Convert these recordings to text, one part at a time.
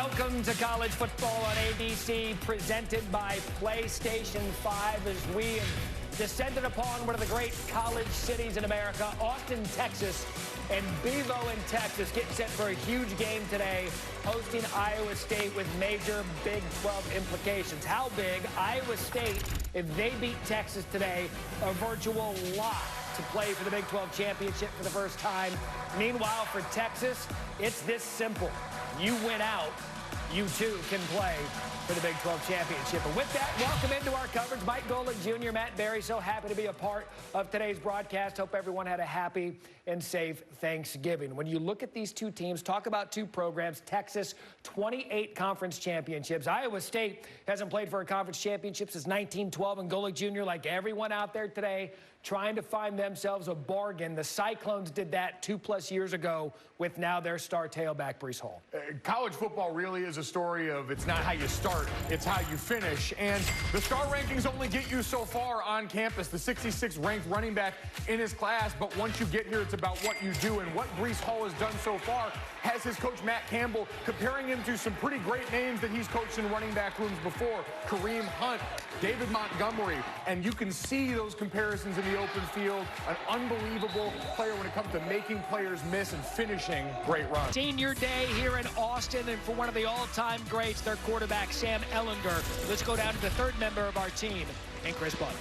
Welcome to college football on ABC, presented by PlayStation 5, as we descended upon one of the great college cities in America, Austin, Texas, and Bevo in Texas, getting set for a huge game today, hosting Iowa State with major Big 12 implications. How big? Iowa State, if they beat Texas today, a virtual lock to play for the Big 12 championship for the first time. Meanwhile, for Texas, it's this simple. You win out, you too can play for the Big 12 championship. And with that, welcome into our coverage. Mike Golick Jr., Matt Berry, so happy to be a part of today's broadcast. Hope everyone had a happy and safe Thanksgiving. When you look at these two teams, talk about two programs, Texas, 28 conference championships. Iowa State hasn't played for a conference championship since 1912, and Golick Jr., like everyone out there today, trying to find themselves a bargain. The Cyclones did that 2+ years ago with now their star tailback, Breece Hall. College football really is a story of it's not how you start, it's how you finish. And the star rankings only get you so far on campus. The 66th ranked running back in his class, but once you get here, it's about what you do. And what Breece Hall has done so far has his coach Matt Campbell comparing him to some pretty great names that he's coached in running back rooms before. Kareem Hunt, David Montgomery, and you can see those comparisons in the open field. An unbelievable player when it comes to making players miss and finishing great runs. Senior day here in Austin, and for one of the all-time greats, their quarterback, Sam Ehlinger. Let's go down to the third member of our team, and Chris Buck.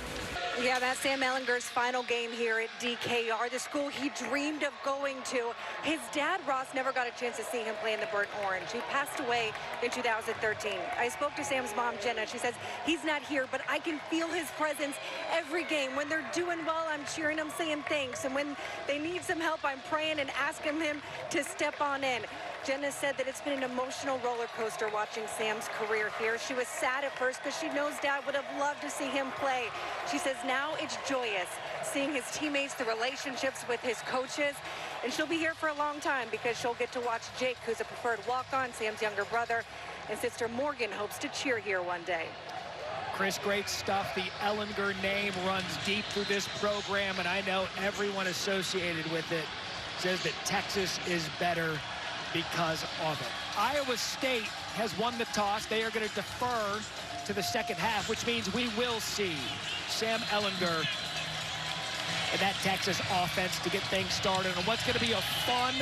Yeah, that's Sam Ehlinger's final game here at DKR, the school he dreamed of going to. His dad, Ross, never got a chance to see him play in the burnt orange. He passed away in 2013. I spoke to Sam's mom, Jenna. She says, he's not here, but I can feel his presence every game. When they're doing well, I'm cheering them, saying thanks. And when they need some help, I'm praying and asking him to step on in. Jenna said that it's been an emotional roller coaster watching Sam's career here. She was sad at first because she knows Dad would have loved to see him play. She says now it's joyous seeing his teammates, the relationships with his coaches, and she'll be here for a long time because she'll get to watch Jake, who's a preferred walk-on, Sam's younger brother, and sister Morgan hopes to cheer here one day. Chris, great stuff. The Ehlinger name runs deep through this program, and I know everyone associated with it says that Texas is better because of it. Iowa State has won the toss. They are going to defer to the second half, which means we will see Sam Ehlinger and that Texas offense to get things started on what's going to be a fun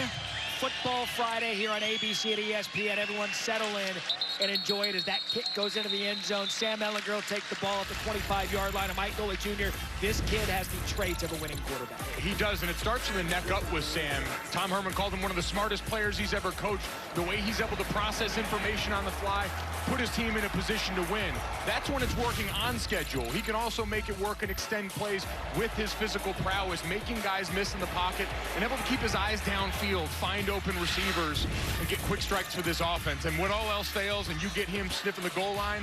football Friday here on ABC and ESPN. Everyone settle in and enjoy it as that kick goes into the end zone. Sam Ehlinger will take the ball at the 25-yard line. And Mike Golick Jr., this kid has the traits of a winning quarterback. He does, and it starts from the neck up with Sam. Tom Herman called him one of the smartest players he's ever coached. The way he's able to process information on the fly, put his team in a position to win. That's when it's working on schedule. He can also make it work and extend plays with his physical prowess, making guys miss in the pocket, and able to keep his eyes downfield, find open receivers, and get quick strikes for this offense. And when all else fails and you get him sniffing the goal line,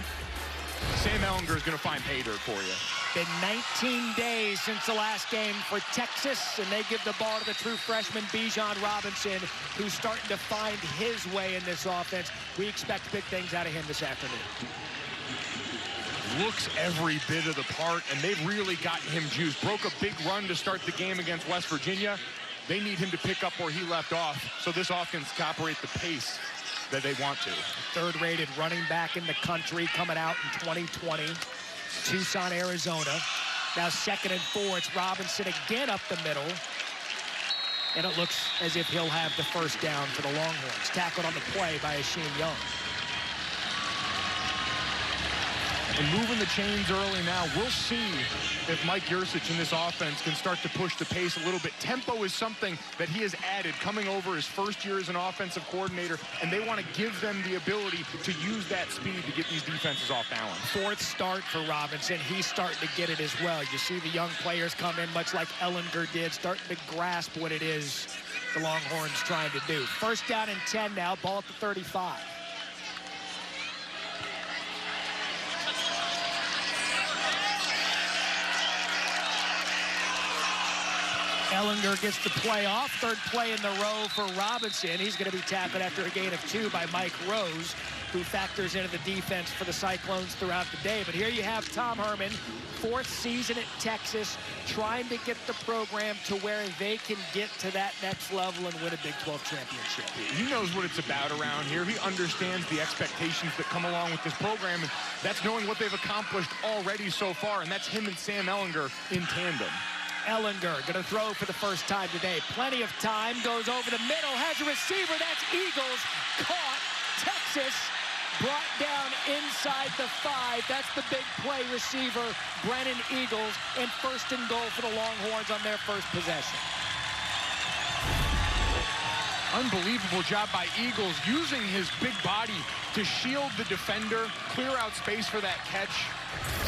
Sam Ehlinger is going to find pay dirt for you. Been 19 days since the last game for Texas, and they give the ball to the true freshman Bijan Robinson, who's starting to find his way in this offense. We expect big things out of him this afternoon. Looks every bit of the part, and they've really gotten him juiced. Broke a big run to start the game against West Virginia. They need him to pick up where he left off, so this offense can operate the pace that they want to. Third-rated running back in the country coming out in 2020. Tucson, Arizona. Now 2nd and 4. It's Robinson again up the middle. And it looks as if he'll have the first down for the Longhorns. Tackled on the play by Asheen Young. And moving the chains early now. We'll see if Mike Yurcich in this offense can start to push the pace a little bit. Tempo is something that he has added coming over his first year as an offensive coordinator, and they want to give them the ability to use that speed to get these defenses off balance. 4th start for Robinson. He's starting to get it as well. You see the young players come in, much like Ehlinger did, starting to grasp what it is the Longhorns trying to do. First down and 10 now, ball at the 35. Ehlinger gets the play off. Third play in the row for Robinson. He's going to be tackled after a gain of 2 by Mike Rose, who factors into the defense for the Cyclones throughout the day. But here you have Tom Herman, 4th season at Texas, trying to get the program to where they can get to that next level and win a Big 12 championship. He knows what it's about around here. He understands the expectations that come along with this program, and that's knowing what they've accomplished already so far, and that's him and Sam Ehlinger in tandem. Ehlinger going to throw for the first time today. Plenty of time, goes over the middle, has a receiver. That's Eagles. Caught. Texas brought down inside the 5. That's the big play receiver, Brennan Eagles, and 1st and goal for the Longhorns on their first possession. Unbelievable job by Eagles, using his big body to shield the defender, clear out space for that catch.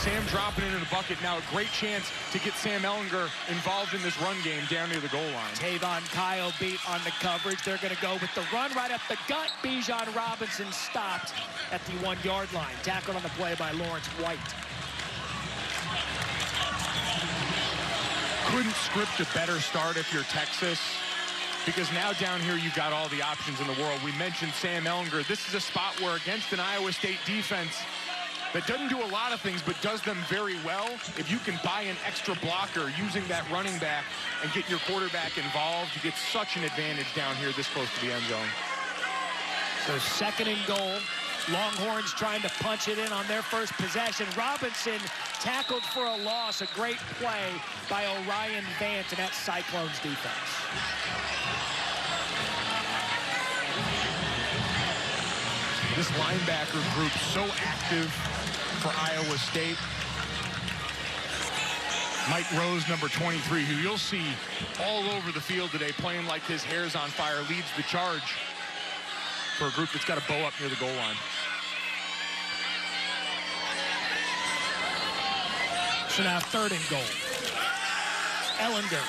Sam dropping it in the bucket. Now a great chance to get Sam Ehlinger involved in this run game down near the goal line. Tavon Kyle beat on the coverage. They're going to go with the run right up the gut. Bijan Robinson stopped at the 1-yard line. Tackled on the play by Lawrence White. Couldn't script a better start if you're Texas, because now down here you've got all the options in the world. We mentioned Sam Ehlinger. This is a spot where against an Iowa State defense that doesn't do a lot of things but does them very well, if you can buy an extra blocker using that running back and get your quarterback involved, you get such an advantage down here this close to the end zone. So 2nd and goal. Longhorns trying to punch it in on their first possession. Robinson tackled for a loss. A great play by Orion Vance and that Cyclones defense. This linebacker group so active for Iowa State. Mike Rose, number 23, who you'll see all over the field today playing like his hair's on fire, leads the charge for a group that's got a bow up near the goal line. So now 3rd and goal. Ehlinger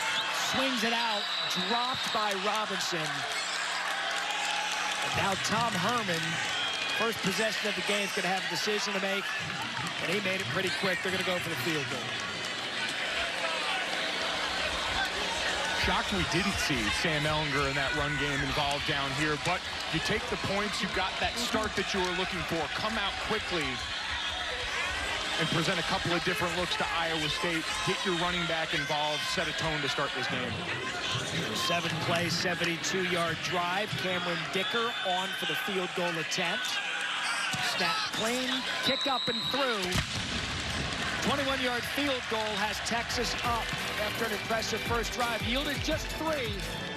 swings it out, dropped by Robinson. And now Tom Herman, first possession of the game, is going to have a decision to make, and he made it pretty quick. They're going to go for the field goal. Shocked we didn't see Sam Ehlinger in that run game involved down here, but you take the points, you've got that start that you were looking for, come out quickly and present a couple of different looks to Iowa State, get your running back involved, set a tone to start this game. 7-play, 72-yard drive. Cameron Dicker on for the field goal attempt. Snap clean, kick up and through. 21-yard field goal has Texas up after an impressive first drive. Yielded just 3.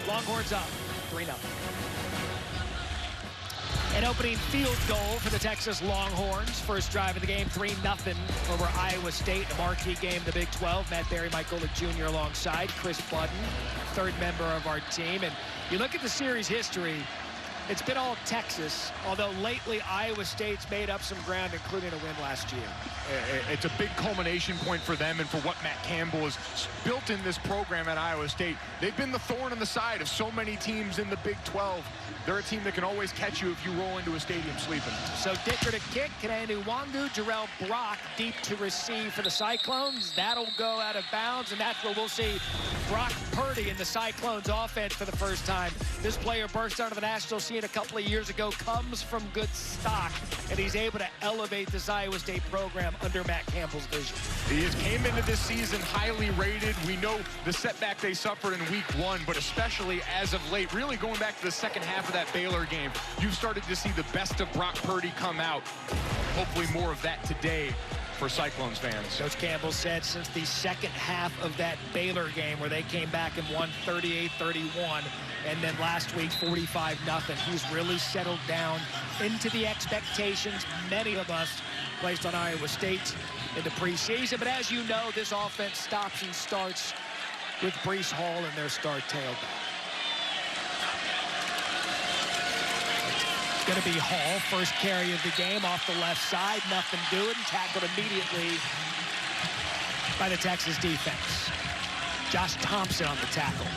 Longhorns up 3-0. An opening field goal for the Texas Longhorns. First drive of the game, 3-0 over Iowa State. A marquee game, the Big 12. Matt Berry, Mike Golick Jr. alongside Chris Budden, 3rd member of our team. And you look at the series history, it's been all Texas, although lately Iowa State's made up some ground, including a win last year. It's a big culmination point for them and for what Matt Campbell has built in this program at Iowa State. They've been the thorn in the side of so many teams in the Big 12. They're a team that can always catch you if you roll into a stadium sleeping. So Dicker to kick, Kananu Wangu, Jarrell Brock deep to receive for the Cyclones. That'll go out of bounds, and that's where we'll see Brock Purdy in the Cyclones offense for the first time. This player burst onto the national scene a couple of years ago, comes from good stock, and he's able to elevate this Iowa State program under Matt Campbell's vision. He came into this season highly rated. We know the setback they suffered in week 1, but especially as of late, really going back to the second half of that Baylor game, you've started to see the best of Brock Purdy come out. Hopefully more of that today for Cyclones fans. Coach Campbell said since the second half of that Baylor game where they came back and won 38-31, and then last week 45-0, he's really settled down into the expectations many of us placed on Iowa State in the preseason. But as you know, this offense stops and starts with Breece Hall and their star tailback. Going to be Hall, first carry of the game off the left side, nothing doing, tackled immediately by the Texas defense. Josh Thompson on the tackle.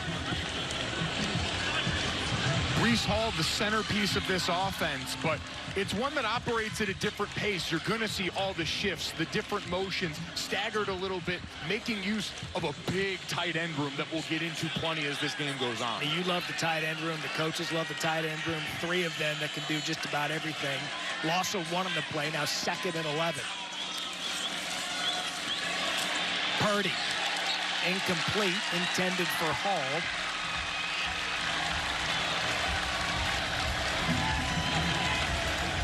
Breece Hall, the centerpiece of this offense, but it's one that operates at a different pace. You're going to see all the shifts, the different motions, staggered a little bit, making use of a big tight end room that we'll get into plenty as this game goes on. You love the tight end room. The coaches love the tight end room. 3 of them that can do just about everything. Loss of 1 on the play, now 2nd and 11. Purdy, incomplete, intended for Hall.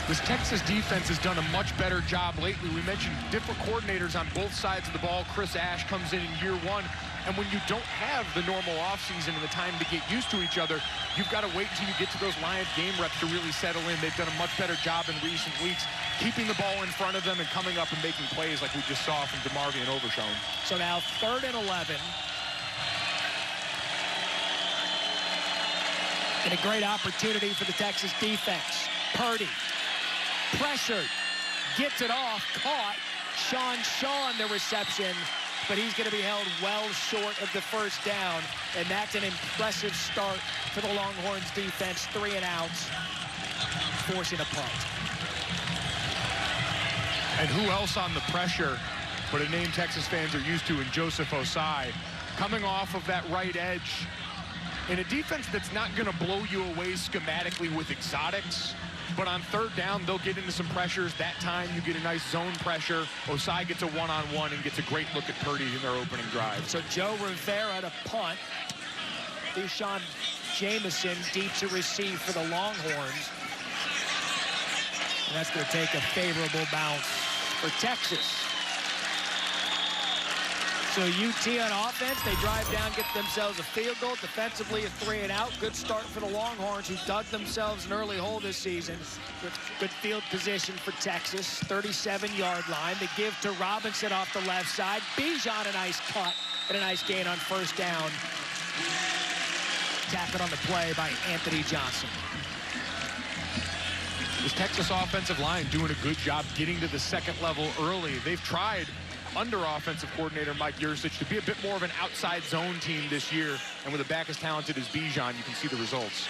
This Texas defense has done a much better job lately. We mentioned different coordinators on both sides of the ball. Chris Ash comes in year 1. And when you don't have the normal offseason and the time to get used to each other, you've got to wait until you get to those Lions game reps to really settle in. They've done a much better job in recent weeks, keeping the ball in front of them and coming up and making plays like we just saw from DeMarvion Overshown. So now 3rd and 11. And a great opportunity for the Texas defense. Purdy, pressured, gets it off, caught. Sean the reception, but he's going to be held well short of the first down, and that's an impressive start for the Longhorns defense. 3 and outs, forcing a punt. And who else on the pressure but a name Texas fans are used to in Joseph Osai, coming off of that right edge in a defense that's not going to blow you away schematically with exotics. But on 3rd down, they'll get into some pressures. That time, you get a nice zone pressure. Osai gets a one-on-one and gets a great look at Purdy in their opening drive. So Joe Rivera to punt. Deshaun Jameson deep to receive for the Longhorns. And that's going to take a favorable bounce for Texas. So UT on offense, they drive down, get themselves a field goal. Defensively, a 3 and out. Good start for the Longhorns, who dug themselves an early hole this season. Good field position for Texas. 37-yard line. The give to Robinson off the left side. Bijan, a nice cut and a nice gain on 1st down. Tackled on the play by Anthony Johnson. This Texas offensive line doing a good job getting to the 2nd level early. They've tried under offensive coordinator Mike Yurcich to be a bit more of an outside zone team this year, and with a back as talented as Bijan, you can see the results.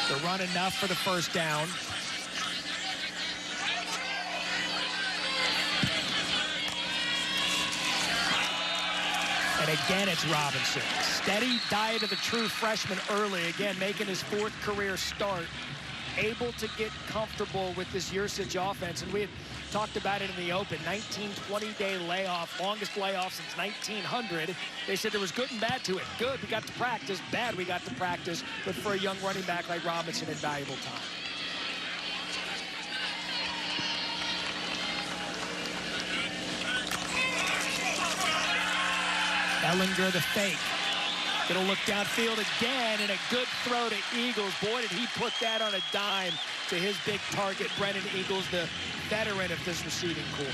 The run enough for the 1st down. And again, it's Robinson. Steady diet of the true freshman early, again making his 4th career start. Able to get comfortable with this Yurcich offense, and we had talked about it in the open. 19-20-day layoff, longest layoff since 1900. They said there was good and bad to it. Good, we got to practice. Bad, we got to practice. But for a young running back like Robinson, invaluable time. Ehlinger the fake. Gonna look downfield again, and a good throw to Eagles. Boy, did he put that on a dime to his big target, Brennan Eagles, the veteran of this receiving corps.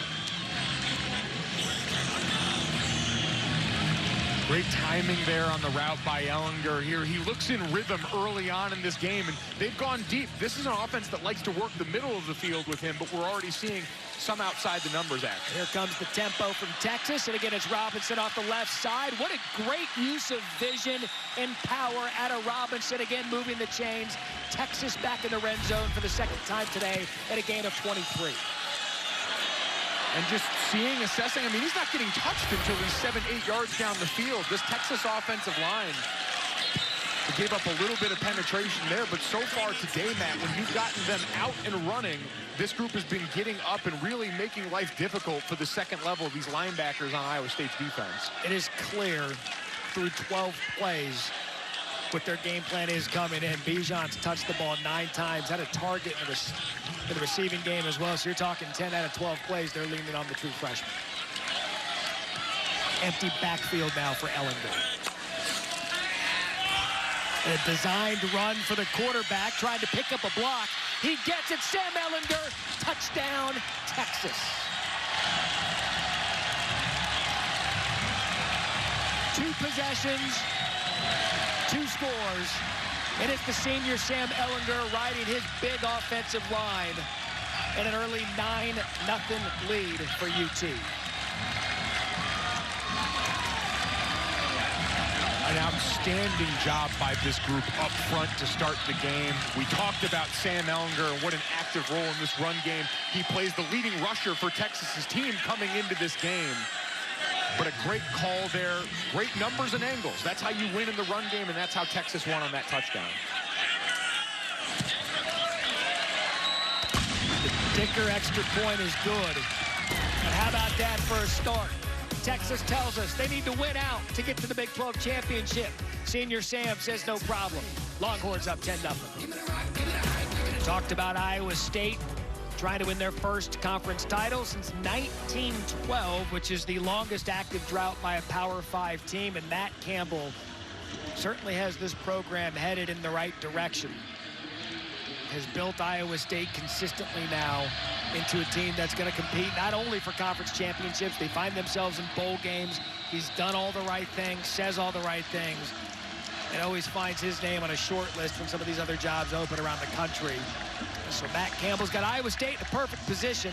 Great timing there on the route by Ehlinger here. He looks in rhythm early on in this game, and they've gone deep. This is an offense that likes to work the middle of the field with him, but we're already seeing some outside the numbers action. Here comes the tempo from Texas, and again, it's Robinson off the left side. What a great use of vision and power out of Robinson, again moving the chains. Texas back in the red zone for the 2nd time today at a gain of 23. And just seeing, assessing, I mean, he's not getting touched until he's 7-8 yards down the field. This Texas offensive line gave up a little bit of penetration there, but so far today, Matt, when you've gotten them out and running, this group has been getting up and really making life difficult for the 2nd level of these linebackers on Iowa State's defense. It is clear through 12 plays what their game plan is coming in. Bijan's touched the ball 9 times, had a target in the receiving game as well. So you're talking 10 out of 12 plays. They're leaning on the true freshman. Empty backfield now for Ehlinger. A designed run for the quarterback, trying to pick up a block. He gets it. Sam Ehlinger, touchdown, Texas. Two possessions, 2 scores, and it's the senior Sam Ehlinger riding his big offensive line and an early 9-0 lead for UT. An outstanding job by this group up front to start the game. We talked about Sam Ehlinger and what an active role in this run game. He plays the leading rusher for Texas's team coming into this game. But a great call there, great numbers and angles. That's how you win in the run game, and that's how Texas won on that touchdown. The Dicker extra point is good. And how about that for a start? Texas tells us they need to win out to get to the Big 12 championship. Senior Sam says no problem. Longhorns up 10-0. Talked about Iowa State trying to win their first conference title since 1912, which is the longest active drought by a Power 5 team. And Matt Campbell certainly has this program headed in the right direction. Has built Iowa State consistently now into a team that's going to compete not only for conference championships, they find themselves in bowl games. He's done all the right things, says all the right things, and always finds his name on a short list when some of these other jobs open around the country. So Matt Campbell's got Iowa State in a perfect position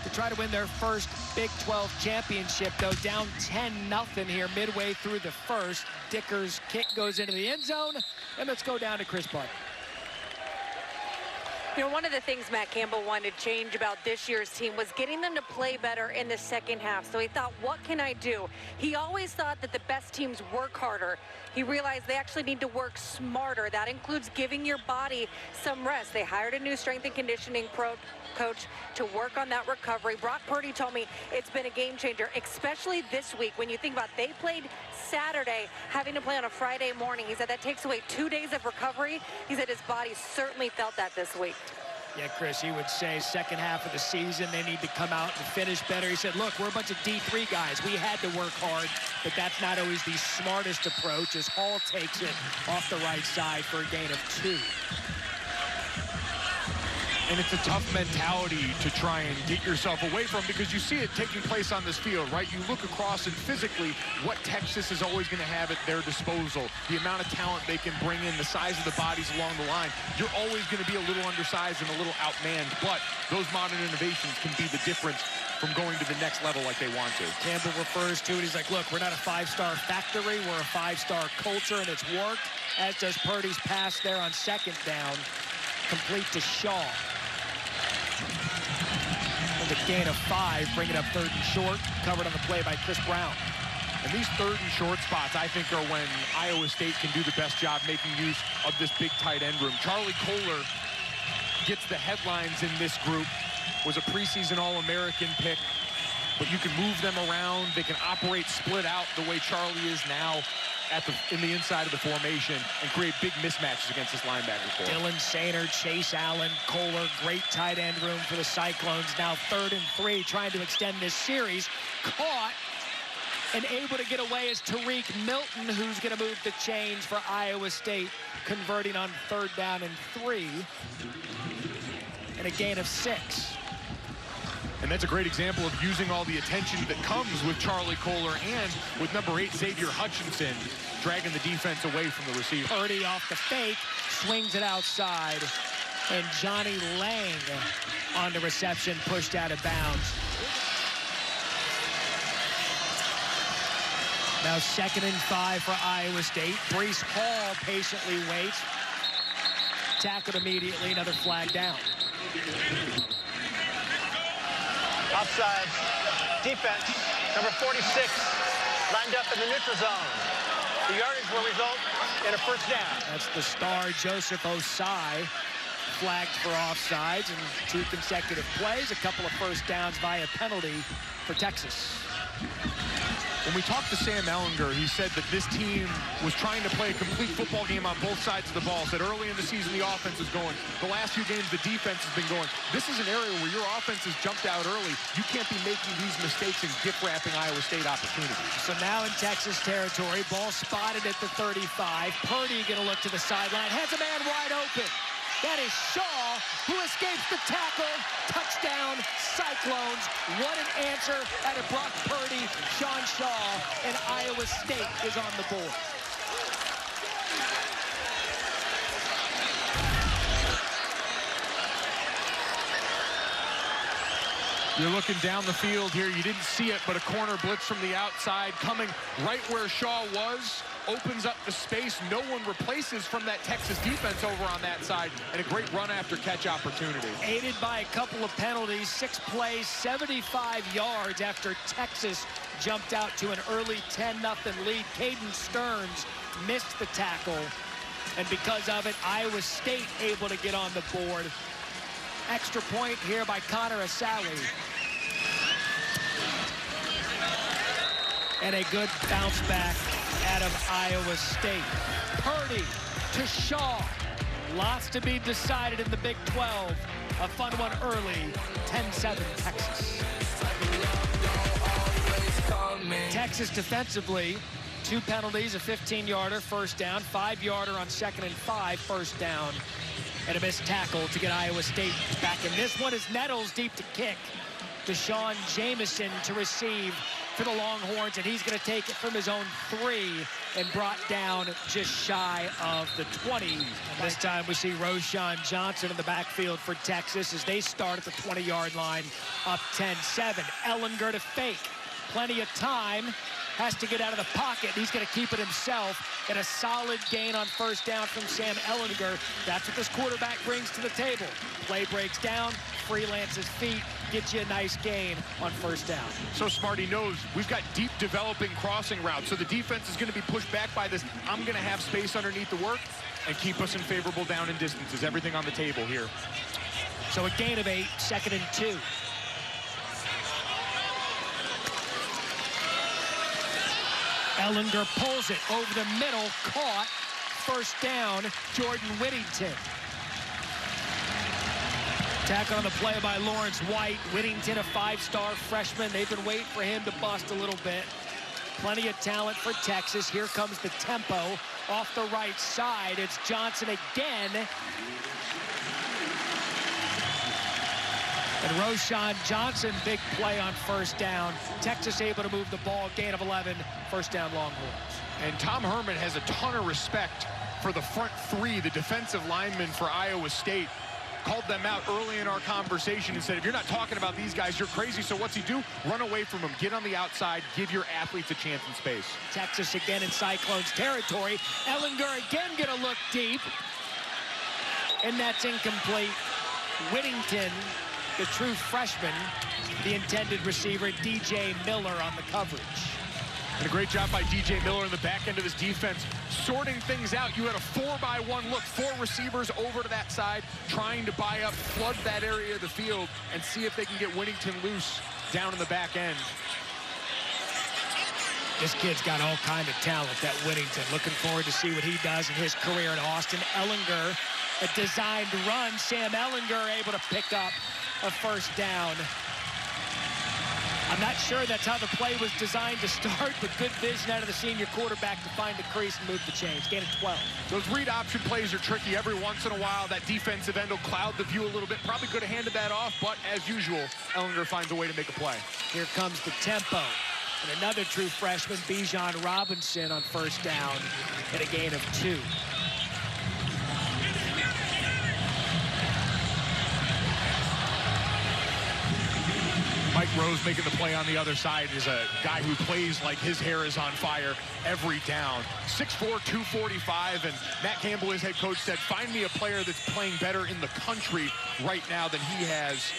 to try to win their first Big 12 championship, though down 10-0 here midway through the first. Dicker's kick goes into the end zone, and let's go down to Chris Purdy. You know, one of the things Matt Campbell wanted to change about this year's team was getting them to play better in the second half. So he thought, what can I do? He always thought that the best teams work harder. He realized they actually need to work smarter. That includes giving your body some rest. They hired a new strength and conditioning coach to work on that recovery. Brock Purdy told me it's been a game changer, especially this week. When you think about they played Saturday, having to play on a Friday morning. He said that takes away 2 days of recovery. He said his body certainly felt that this week. Yeah, Chris, he would say second half of the season, they need to come out and finish better. He said, look, we're a bunch of D3 guys. We had to work hard, but that's not always the smartest approach as Hall takes it off the right side for a gain of 2. And it's a tough mentality to try and get yourself away from, because you see it taking place on this field, right? You look across and physically what Texas is always going to have at their disposal, the amount of talent they can bring in, the size of the bodies along the line. You're always going to be a little undersized and a little outmanned, but those modern innovations can be the difference from going to the next level like they want to. Campbell refers to it. He's like, look, we're not a 5-star factory. We're a 5-star culture, and it's worked, as does Purdy's pass there on second down, complete to Shaw. And a gain of 5, bring it up 3rd and short, covered on the play by Chris Brown. And these 3rd and short spots, I think, are when Iowa State can do the best job making use of this big tight end room. Charlie Kohler gets the headlines in this group, was a preseason All-American pick, but you can move them around. They can operate split out the way Charlie is now in the inside of the formation and create big mismatches against this linebacker core. Dylan Sainer, Chase Allen, Kohler, great tight end room for the Cyclones. Now 3rd and 3, trying to extend this series. Caught and able to get away is Tariq Milton, who's going to move the chains for Iowa State, converting on 3rd down and 3, and a gain of 6. And that's a great example of using all the attention that comes with Charlie Kohler and with number 8, Xavier Hutchinson, dragging the defense away from the receiver. Purdy off the fake, swings it outside, and Johnny Lang on the reception, pushed out of bounds. Now 2nd and 5 for Iowa State. Breece Hall patiently waits. Tackled immediately, another flag down. Offside defense, number 46, lined up in the neutral zone. The yardage will result in a 1st down. That's the star, Joseph Osai, flagged for offsides in 2 consecutive plays, a couple of 1st downs via penalty for Texas. When we talked to Sam Ehlinger, he said that this team was trying to play a complete football game on both sides of the ball. Said early in the season the offense is going. The last few games the defense has been going. This is an area where your offense has jumped out early. You can't be making these mistakes and gift-wrapping Iowa State opportunities. So now in Texas territory, ball spotted at the 35. Purdy going to look to the sideline. Has a man wide open. That is Shaw, who escapes the tackle. Touchdown, Cyclones. What an answer out of Brock Purdy, Sean Shaw, and Iowa State is on the board. You're looking down the field here. You didn't see it, but a corner blitz from the outside coming right where Shaw was. Opens up the space. No one replaces from that Texas defense over on that side. And a great run after catch opportunity. Aided by a couple of penalties. 6 plays, 75 yards after Texas jumped out to an early 10-0 lead. Caden Stearns missed the tackle. And because of it, Iowa State able to get on the board. Extra point here by Connor Asali. And a good bounce back out of Iowa State. Purdy to Shaw. Lots to be decided in the Big 12. A fun one early, 10-7 Texas. Texas defensively, 2 penalties, a 15-yarder, first down, 5-yarder on 2nd and 5, first down. And a missed tackle to get Iowa State back in. This one is Nettles deep to kick. Deshaun Jameson to receive for the Longhorns, and he's going to take it from his own 3 and brought down just shy of the 20. And this time we see Roschon Johnson in the backfield for Texas as they start at the 20-yard line, up 10-7. Ehlinger to fake. Plenty of time. Has to get out of the pocket. He's going to keep it himself. And a solid gain on first down from Sam Ehlinger. That's what this quarterback brings to the table. Play breaks down, freelances feet, gets you a nice gain on first down. So smart, he knows we've got deep developing crossing routes. So the defense is going to be pushed back by this. I'm going to have space underneath the work and keep us in favorable down and distances. Everything on the table here. So a gain of 8, 2nd and 2. Ehlinger pulls it over the middle, caught, first down, Jordan Whittington. Tackle on the play by Lawrence White. Whittington, a 5-star freshman. They've been waiting for him to bust a little bit. Plenty of talent for Texas. Here comes the tempo off the right side. It's Johnson again. And Roschon Johnson, big play on first down. Texas able to move the ball, gain of 11, first down Longhorns. And Tom Herman has a ton of respect for the front 3, the defensive linemen for Iowa State. Called them out early in our conversation and said, if you're not talking about these guys, you're crazy. So what's he do? Run away from them, get on the outside, give your athletes a chance in space. Texas again in Cyclones territory. Ehlinger again gonna look deep. And that's incomplete. Whittington, the true freshman, the intended receiver, DJ Miller on the coverage. And a great job by DJ Miller in the back end of his defense, sorting things out. You had a 4-by-1 look, 4 receivers over to that side, trying to buy up, flood that area of the field, and see if they can get Whittington loose down in the back end. This kid's got all kind of talent, that Whittington. Looking forward to see what he does in his career in Austin. Ehlinger, a designed run. Sam Ehlinger able to pick up a first down. I'm not sure that's how the play was designed to start, but good vision out of the senior quarterback to find the crease and move the chains. Gain of 12. Those read option plays are tricky. Every once in a while, that defensive end will cloud the view a little bit. Probably could have handed that off, but as usual, Ehlinger finds a way to make a play. Here comes the tempo. And another true freshman, Bijan Robinson, on first down and a gain of 2. Mike Rose making the play on the other side is a guy who plays like his hair is on fire every down. 6'4", 245, and Matt Campbell, his head coach, said, find me a player that's playing better in the country right now than he has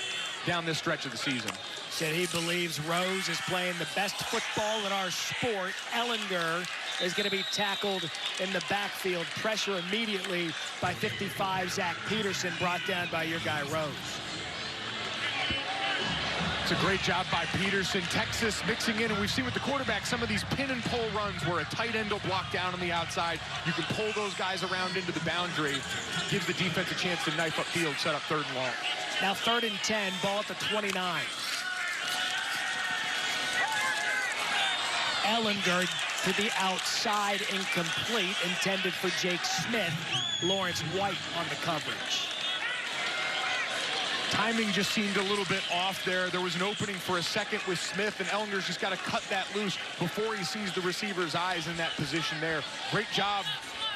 down this stretch of the season. Said he believes Rose is playing the best football in our sport. Ehlinger is going to be tackled in the backfield. Pressure immediately by 55, Zach Peterson, brought down by your guy Rose. It's a great job by Peterson. Texas mixing in, and we've seen with the quarterback some of these pin and pull runs where a tight end will block down on the outside. You can pull those guys around into the boundary. Gives the defense a chance to knife upfield, set up 3rd and long. Now 3rd and 10, ball at the 29. Ehlinger to the outside, incomplete, intended for Jake Smith. Lawrence White on the coverage. Timing just seemed a little bit off there. There was an opening for a second with Smith, and Ehlinger's just got to cut that loose before he sees the receiver's eyes in that position there. Great job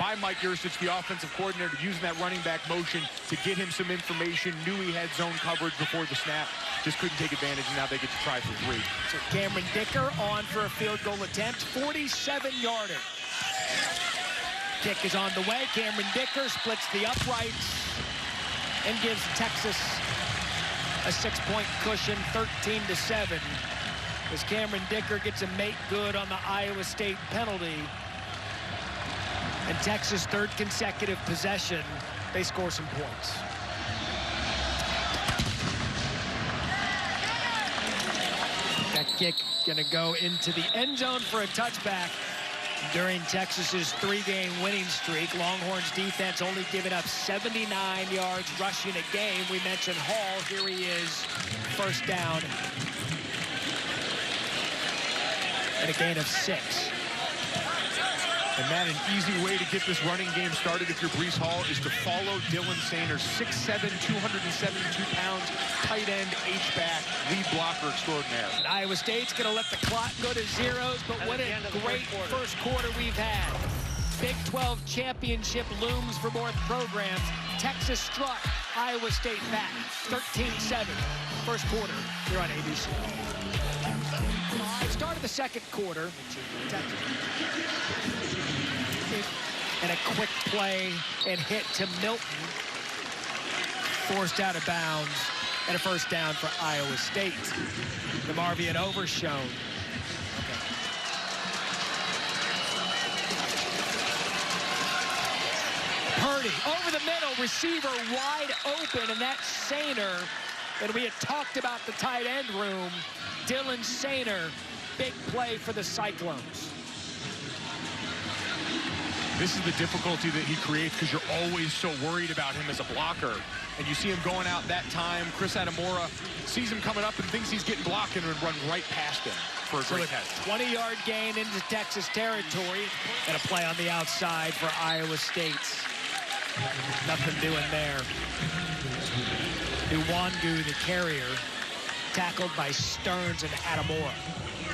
by Mike Yurcich, the offensive coordinator, using that running back motion to get him some information, knew he had zone coverage before the snap, just couldn't take advantage, and now they get to try for 3. So Cameron Dicker on for a field goal attempt, 47-yarder. Kick is on the way. Cameron Dicker splits the uprights and gives Texas a 6-point cushion, 13-7. As Cameron Dicker gets a make good on the Iowa State penalty. And Texas' 3rd consecutive possession, they score some points. That kick gonna go into the end zone for a touchback during Texas's 3-game winning streak. Longhorns defense only giving up 79 yards rushing a game. We mentioned Hall. Here he is, first down. And a gain of 6. And Matt, an easy way to get this running game started if you're Breece Hall is to follow Dylan Sainer, 6'7", 272 pounds, tight end, H-back, lead blocker extraordinaire. And Iowa State's going to let the clock go to zeros, but what a great first quarter we've had. Big 12 championship looms for both programs. Texas struck Iowa State back, 13-7. First quarter here on ABC. Start of the second quarter. And a quick play and hit to Milton. Forced out of bounds and a first down for Iowa State. The Marvian overshown. Okay. Purdy over the middle, receiver wide open, and that's Sainer. And we had talked about the tight end room. Dylan Sainer, big play for the Cyclones. This is the difficulty that he creates because you're always so worried about him as a blocker. And you see him going out that time. Chris Adamora sees him coming up and thinks he's getting blocked and would run right past him for a great catch. 20-yard gain into Texas territory. And a play on the outside for Iowa State. Nothing doing there. Nwangu, the carrier, tackled by Stearns and Adamora.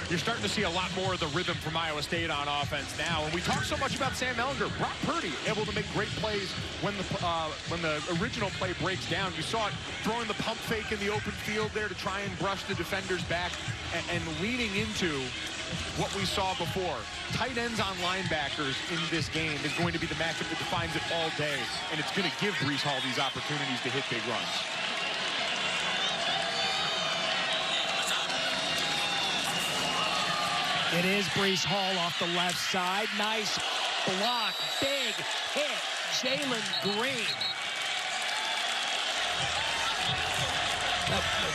You're starting to see a lot more of the rhythm from Iowa State on offense now. And we talk so much about Sam Ehlinger. Brock Purdy able to make great plays when the original play breaks down. You saw it throwing the pump fake in the open field there to try and brush the defenders back and leaning into what we saw before. Tight ends on linebackers in this game is going to be the matchup that defines it all day. And it's going to give Breece Hall these opportunities to hit big runs. It is Breece Hall off the left side. Nice block, big hit, Jalen Green.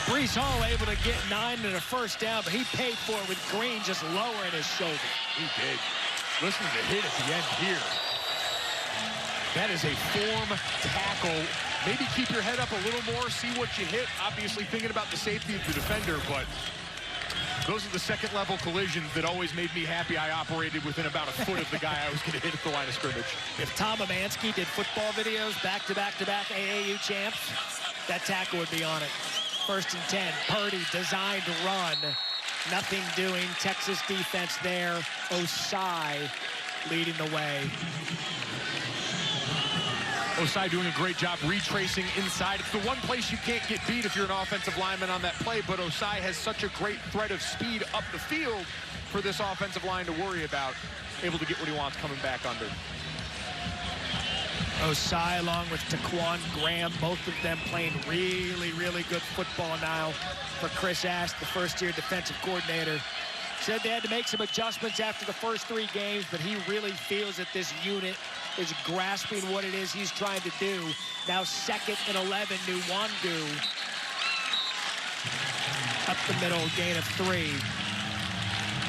Breece Hall able to get 9 and a first down, but he paid for it with Green just lowering his shoulder. He did. Listen to the hit at the end here. That is a form tackle. Maybe keep your head up a little more, see what you hit. Obviously thinking about the safety of the defender, but those are the second-level collisions that always made me happy I operated within about a foot of the guy I was going to hit at the line of scrimmage. If Tom Amansky did football videos back-to-back-to-back AAU champs, that tackle would be on it. 1st and 10. Purdy designed to run. Nothing doing. Texas defense there. Osai leading the way. Osai doing a great job retracing inside. It's the one place you can't get beat if you're an offensive lineman on that play, but Osai has such a great threat of speed up the field for this offensive line to worry about. Able to get what he wants coming back under. Osai along with Taquan Graham, both of them playing really, really good football now for Chris Ash, the first-year defensive coordinator. Said they had to make some adjustments after the first 3 games, but he really feels that this unit is grasping what it is he's trying to do. Now 2nd and 11, Nwangu. Up the middle, gain of 3.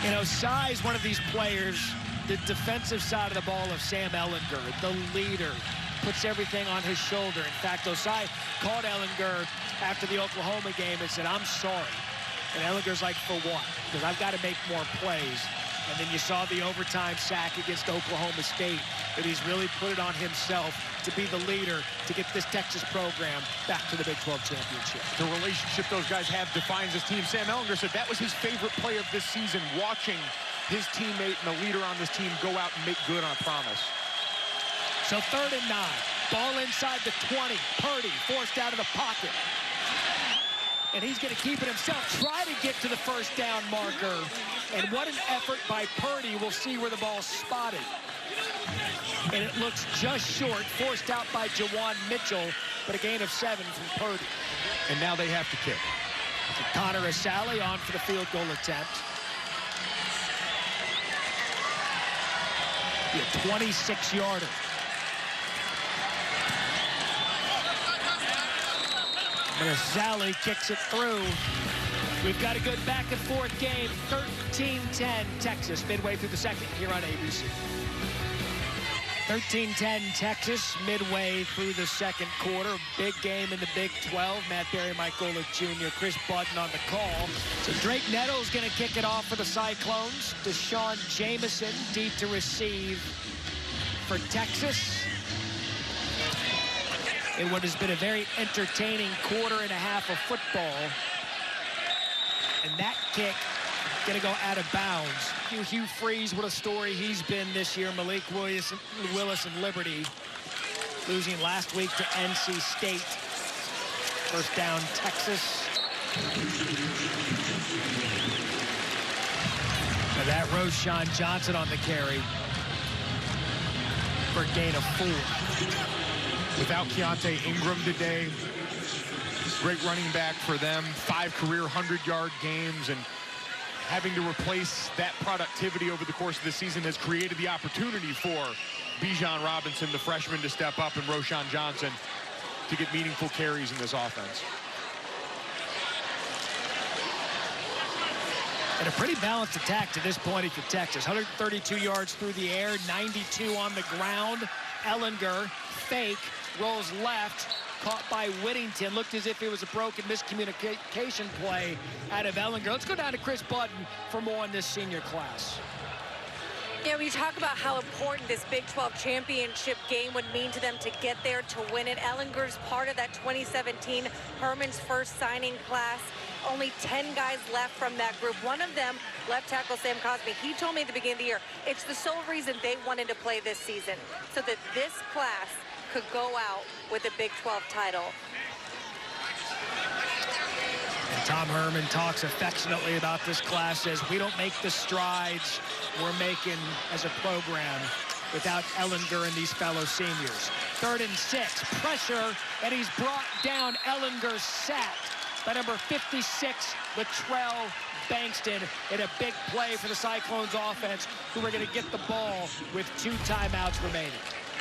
You know, Osai is one of these players, the defensive side of the ball of Sam Ehlinger, the leader, puts everything on his shoulder. In fact, Osai called Ehlinger after the Oklahoma game and said, "I'm sorry." And Ehlinger's like, "For what?" Because I've got to make more plays. And then you saw the overtime sack against Oklahoma State, that he's really put it on himself to be the leader to get this Texas program back to the Big 12 championship. The relationship those guys have defines this team. Sam Ehlinger said that was his favorite play of this season, watching his teammate and the leader on this team go out and make good on a promise. So 3rd and 9. Ball inside the 20. Purdy forced out of the pocket. And he's going to keep it himself. Try to get to the first down marker. And what an effort by Purdy. We'll see where the ball's spotted. And it looks just short. Forced out by Jawan Mitchell. But a gain of 7 from Purdy. And now they have to kick. Connor Asali on for the field goal attempt. A 26-yarder. Asali kicks it through. We've got a good back-and-forth game. 13-10 Texas midway through the second here on ABC. 13-10 Texas midway through the second quarter. Big game in the Big 12. Matt Berry, Mike Golick Jr., Chris Button on the call. So Drake Nettles going to kick it off for the Cyclones. Deshaun Jameson deep to receive for Texas. In what has been a very entertaining quarter and a half of football. And that kick going to go out of bounds. Hugh Freeze, what a story he's been this year. Malik Willis and Liberty losing last week to NC State. First down, Texas. And that Roshan Johnson on the carry for a gain of 4. Without Keontae Ingram today, great running back for them. 5 career 100-yard games, and having to replace that productivity over the course of the season has created the opportunity for Bijan Robinson, the freshman, to step up, and Roshan Johnson to get meaningful carries in this offense. And a pretty balanced attack to this point for Texas. 132 yards through the air, 92 on the ground. Ehlinger, fake, rolls left, caught by Whittington. Looked as if it was a broken miscommunication play out of Ehlinger. Let's go down to Chris Button for more on this senior class. Yeah, we talk about how important this Big 12 championship game would mean to them to get there to win it. Ehlinger's part of that 2017 Herman's first signing class. Only 10 guys left from that group. One of them, left tackle Sam Cosby, he told me at the beginning of the year, it's the sole reason they wanted to play this season, so that this class could go out with a Big 12 title. And Tom Herman talks affectionately about this class, says we don't make the strides we're making as a program without Ehlinger and these fellow seniors. 3rd and 6, pressure, and he's brought down. Ehlinger sacked by number 56, Latrell Bankston, in a big play for the Cyclones offense, who are going to get the ball with 2 timeouts remaining.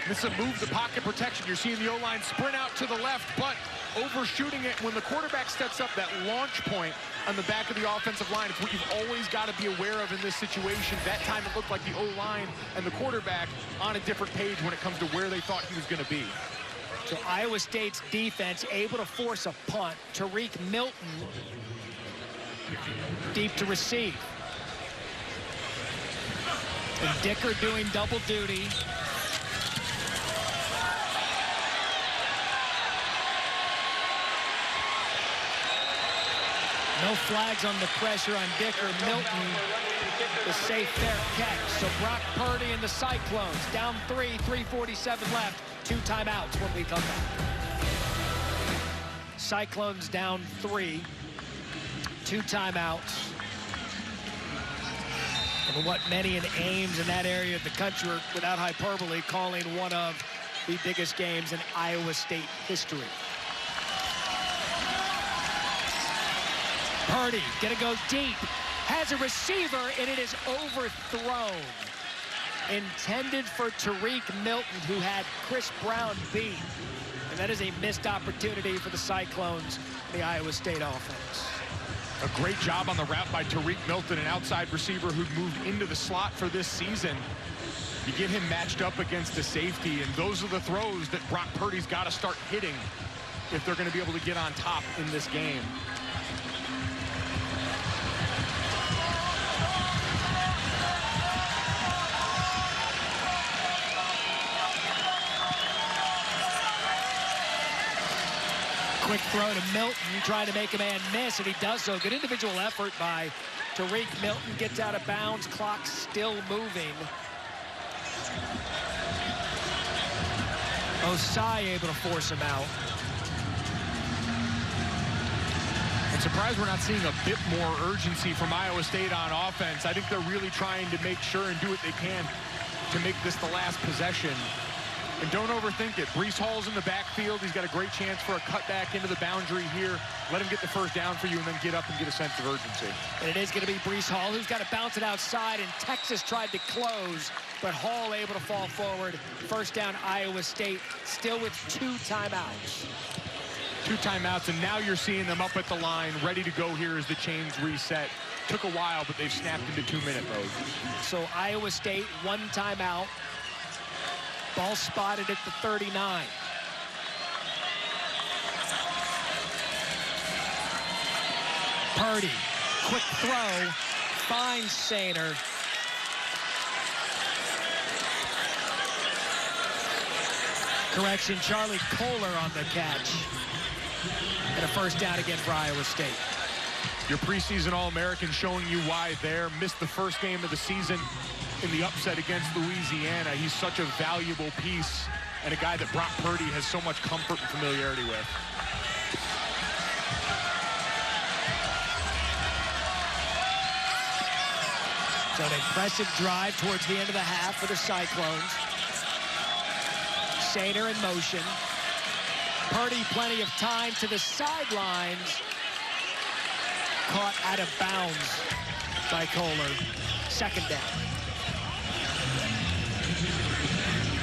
This is a move to pocket protection. You're seeing the O-line sprint out to the left, but overshooting it. When the quarterback steps up, that launch point on the back of the offensive line, it's what you've always got to be aware of in this situation. That time it looked like the O-line and the quarterback on a different page when it comes to where they thought he was going to be. So Iowa State's defense able to force a punt. Tariq Milton deep to receive. And Dicker doing double duty. No flags on the pressure on Dicker. Milton, the safe fair catch. So Brock Purdy and the Cyclones down 3, 3:47 left. 2 timeouts when we come back. Cyclones down 3. 2 timeouts. And what many in Ames in that area of the country are, without hyperbole, calling one of the biggest games in Iowa State history. Purdy gonna go deep, has a receiver, and it is overthrown. Intended for Tariq Milton, who had Chris Brown beat. And that is a missed opportunity for the Cyclones, the Iowa State offense. A great job on the route by Tariq Milton, an outside receiver who'd moved into the slot for this season. You get him matched up against a safety, and those are the throws that Brock Purdy's got to start hitting if they're going to be able to get on top in this game. Quick throw to Milton, trying to make a man miss, and he does so. Good individual effort by Tariq Milton. Gets out of bounds. Clock still moving. Osai able to force him out. I'm surprised we're not seeing a bit more urgency from Iowa State on offense. I think they're really trying to make sure and do what they can to make this the last possession. And don't overthink it. Breece Hall's in the backfield. He's got a great chance for a cutback into the boundary here. Let him get the first down for you and then get up and get a sense of urgency. And it is going to be Breece Hall who's got to bounce it outside, and Texas tried to close, but Hall able to fall forward. First down, Iowa State, still with 2 timeouts. 2 timeouts, and now you're seeing them up at the line, ready to go here as the chains reset. Took a while, but they've snapped into 2-minute mode. So Iowa State, 1 timeout. Ball spotted at the 39. Purdy, quick throw, finds Sainer. Correction, Charlie Kohler on the catch. And a first down again for Iowa State. Your preseason All-American showing you why there. Missed the first game of the season in the upset against Louisiana. He's such a valuable piece and a guy that Brock Purdy has so much comfort and familiarity with. So an impressive drive towards the end of the half for the Cyclones. Sainer in motion. Purdy plenty of time to the sidelines. Caught out of bounds by Kohler. Second down.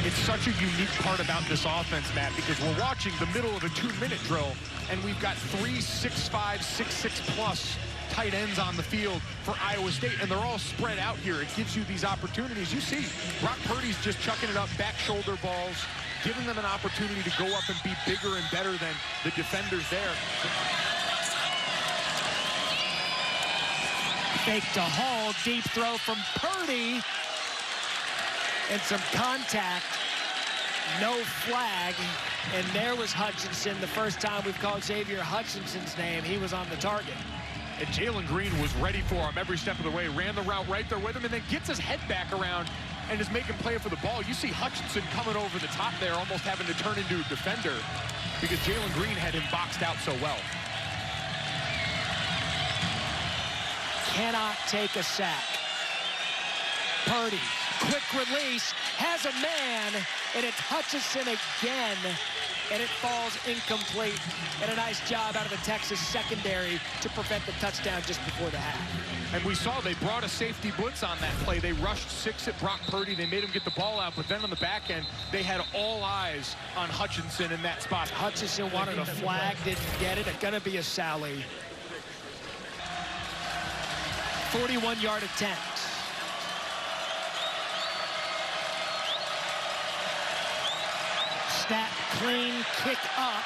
It's such a unique part about this offense, Matt, because we're watching the middle of a 2-minute drill, and we've got 3 6'5", 6'6" plus tight ends on the field for Iowa State, and they're all spread out here. It gives you these opportunities. You see, Brock Purdy's just chucking it up, back shoulder balls, giving them an opportunity to go up and be bigger and better than the defenders there. Fake to Hall, deep throw from Purdy. And some contact, no flag, and there was Hutchinson. The first time we've called Xavier Hutchinson's name, he was on the target. And Jalen Green was ready for him every step of the way, ran the route right there with him, and then gets his head back around and is making play for the ball. You see Hutchinson coming over the top there, almost having to turn into a defender because Jalen Green had him boxed out so well. Cannot take a sack. Purdy, quick release, has a man, and it's Hutchinson again, and it falls incomplete. And a nice job out of the Texas secondary to prevent the touchdown just before the half. And we saw they brought a safety blitz on that play. They rushed 6 at Brock Purdy. They made him get the ball out, but then on the back end, they had all eyes on Hutchinson in that spot. Hutchinson wanted a flag, didn't get it. It's going to be a Sally. 41-yard attempt. Snap, clean, kick up,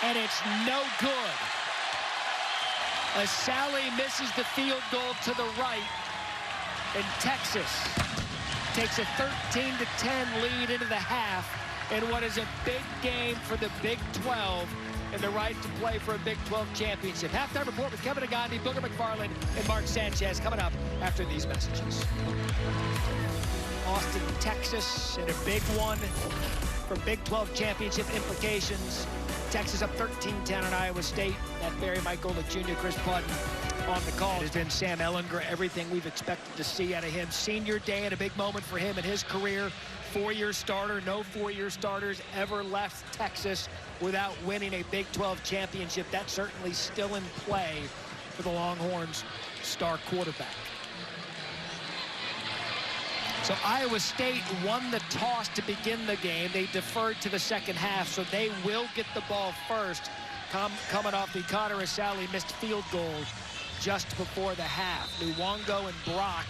and it's no good. Sally misses the field goal to the right, and Texas takes a 13-10 lead into the half in what is a big game for the Big 12 and the right to play for a Big 12 championship. Halftime report with Kevin Agandi, Booger McFarland, and Mark Sanchez coming up after these messages. Austin, Texas, and a big one for Big 12 championship implications. Texas up 13-10 on Iowa State. That Barry Michael, the junior, Chris Putton on the call. Has been Sam Ehlinger, everything we've expected to see out of him. Senior day and a big moment for him in his career. 4-year starter. No 4-year starters ever left Texas without winning a Big 12 championship. That's certainly still in play for the Longhorns' star quarterback. So Iowa State won the toss to begin the game. They deferred to the second half, so they will get the ball first. Coming off the Connor Asali missed field goal just before the half. Luongo and Brock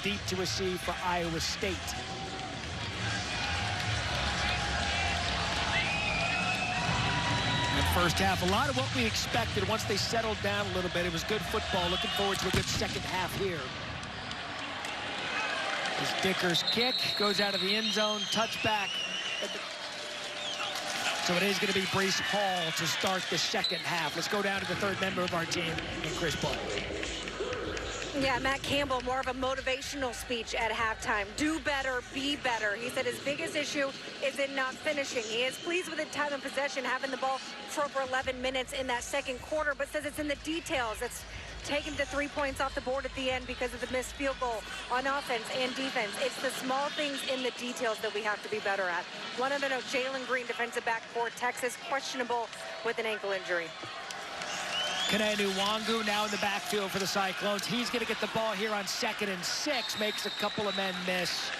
deep to receive for Iowa State. And first half, a lot of what we expected once they settled down a little bit. It was good football. Looking forward to a good second half here. As Dicker's kick goes out of the end zone, touchback. So it is going to be Breece Hall to start the second half. Let's go down to the third member of our team, and Chris Paul. Yeah, Matt Campbell, more of a motivational speech at halftime. Do better, be better. He said his biggest issue is in not finishing. He is pleased with the time of possession, having the ball for over 11 minutes in that second quarter, but says it's in the details. It's taking the 3 points off the board at the end because of the missed field goal on offense and defense. It's the small things in the details that we have to be better at. One of the note, Jalen Green, defensive back for Texas, questionable with an ankle injury. Kanenu Wangu now in the backfield for the Cyclones. He's going to get the ball here on 2nd and 6. Makes a couple of men miss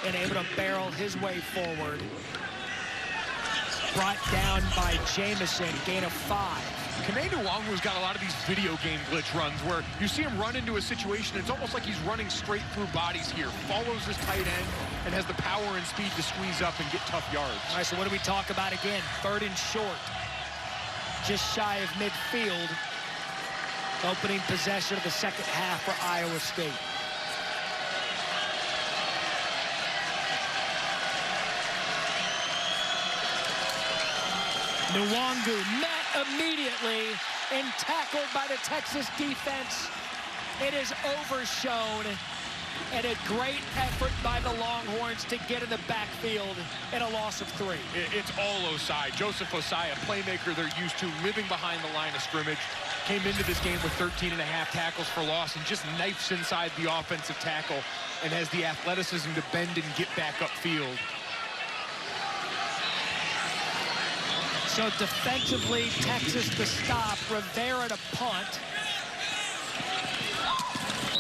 and able to barrel his way forward. Brought down by Jamison, gain of 5. Kanenu Wangu's got a lot of these video game glitch runs where you see him run into a situation. It's almost like he's running straight through bodies here. Follows his tight end and has the power and speed to squeeze up and get tough yards. All right, so what do we talk about again? 3rd and short. Just shy of midfield. Opening possession of the second half for Iowa State. Nwangu met immediately and tackled by the Texas defense. It is overshown, and a great effort by the Longhorns to get in the backfield and a loss of 3. It's all Osai. Joseph Osai, a playmaker they're used to, living behind the line of scrimmage. Came into this game with 13.5 tackles for loss and just knifes inside the offensive tackle and has the athleticism to bend and get back upfield. So defensively, Texas to stop. Rivera to punt.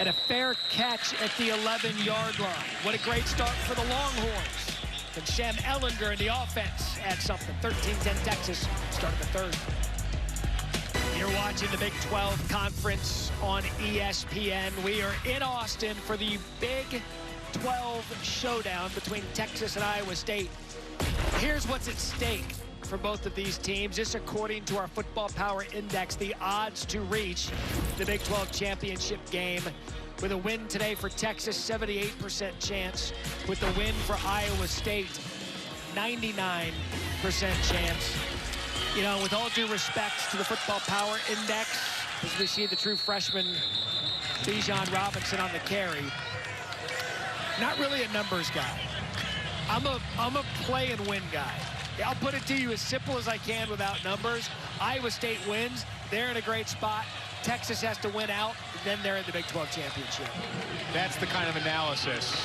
And a fair catch at the 11-yard line. What a great start for the Longhorns. And Sam Ehlinger in the offense adds something. 13-10 Texas, start of the 3rd. You're watching the Big 12 Conference on ESPN. We are in Austin for the Big 12 showdown between Texas and Iowa State. Here's what's at stake for both of these teams. This, according to our Football Power Index, the odds to reach the Big 12 championship game. With a win today for Texas, 78% chance. With the win for Iowa State, 99% chance. You know, with all due respect to the Football Power Index, as we see the true freshman Bijan Robinson on the carry, not really a numbers guy. I'm a play and win guy. I'll put it to you as simple as I can without numbers. Iowa State wins. They're in a great spot. Texas has to win out. Then they're in the Big 12 championship. That's the kind of analysis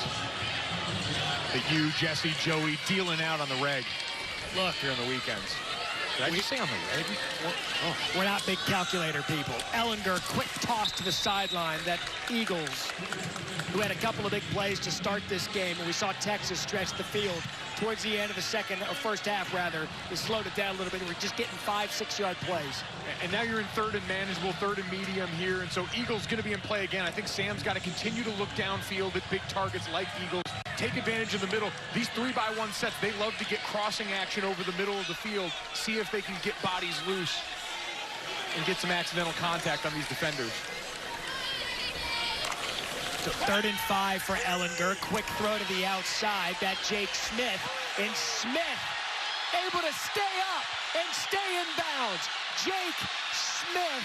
that you, Jesse, Joey, dealing out on the reg. Look, here on the weekends. Did I just say on the reg? Oh. We're not big calculator people. Ehlinger, quick toss to the sideline. That Eagles, who had a couple of big plays to start this game, and we saw Texas stretch the field towards the end of the first half, rather. They slowed it down a little bit. We're just getting 5-6 yard plays. And now you're in 3rd and manageable, 3rd and medium here, and so Eagles going to be in play again. I think Sam's got to continue to look downfield at big targets like Eagles. Take advantage of the middle. These 3-by-1 sets, they love to get crossing action over the middle of the field, see if they can get bodies loose and get some accidental contact on these defenders. So 3rd and 5 for Ehlinger. Quick throw to the outside. That Jake Smith. And Smith able to stay up and stay in bounds. Jake Smith.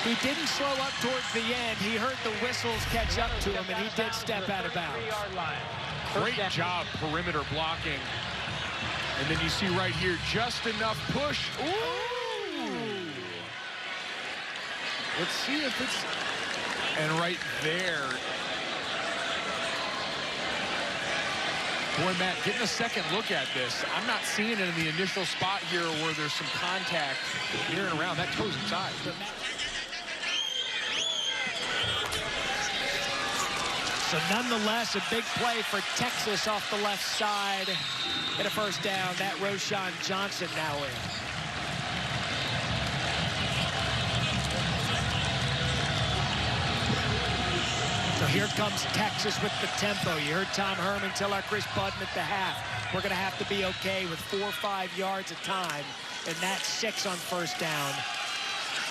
He didn't slow up towards the end. He heard the whistles catch up to him, and he did step out of bounds. Great job perimeter blocking. And then you see right here, just enough push. Ooh! Let's see if it's... And right there. Boy, Matt, getting a second look at this. I'm not seeing it in the initial spot here where there's some contact here and around. That toe's inside. So nonetheless, a big play for Texas off the left side. And a first down. That Roshan Johnson now in. So here comes Texas with the tempo. You heard Tom Herman tell our Chris Budden at the half, we're going to have to be okay with 4 or 5 yards a time, and that's 6 on first down.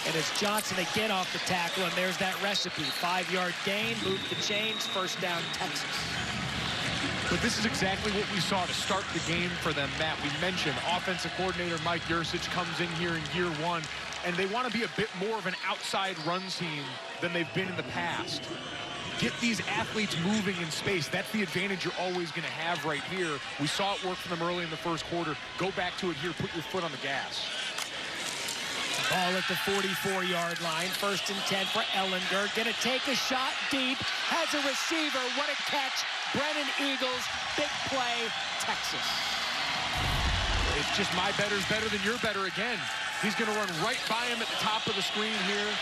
And it's Johnson again off the tackle, and there's that recipe. 5-yard gain, move the chains, first down, Texas. But this is exactly what we saw to start the game for them, Matt. We mentioned offensive coordinator Mike Yurcich comes in here in year one, and they want to be a bit more of an outside run team than they've been in the past. Get these athletes moving in space. That's the advantage you're always going to have right here. We saw it work for them early in the first quarter. Go back to it here. Put your foot on the gas. Ball at the 44-yard line. 1st and 10 for Ehlinger. Gonna take a shot deep. Has a receiver. What a catch. Brennan Eagles. Big play. Texas. It's just my better's better than your better again. He's gonna run right by him at the top of the screen here.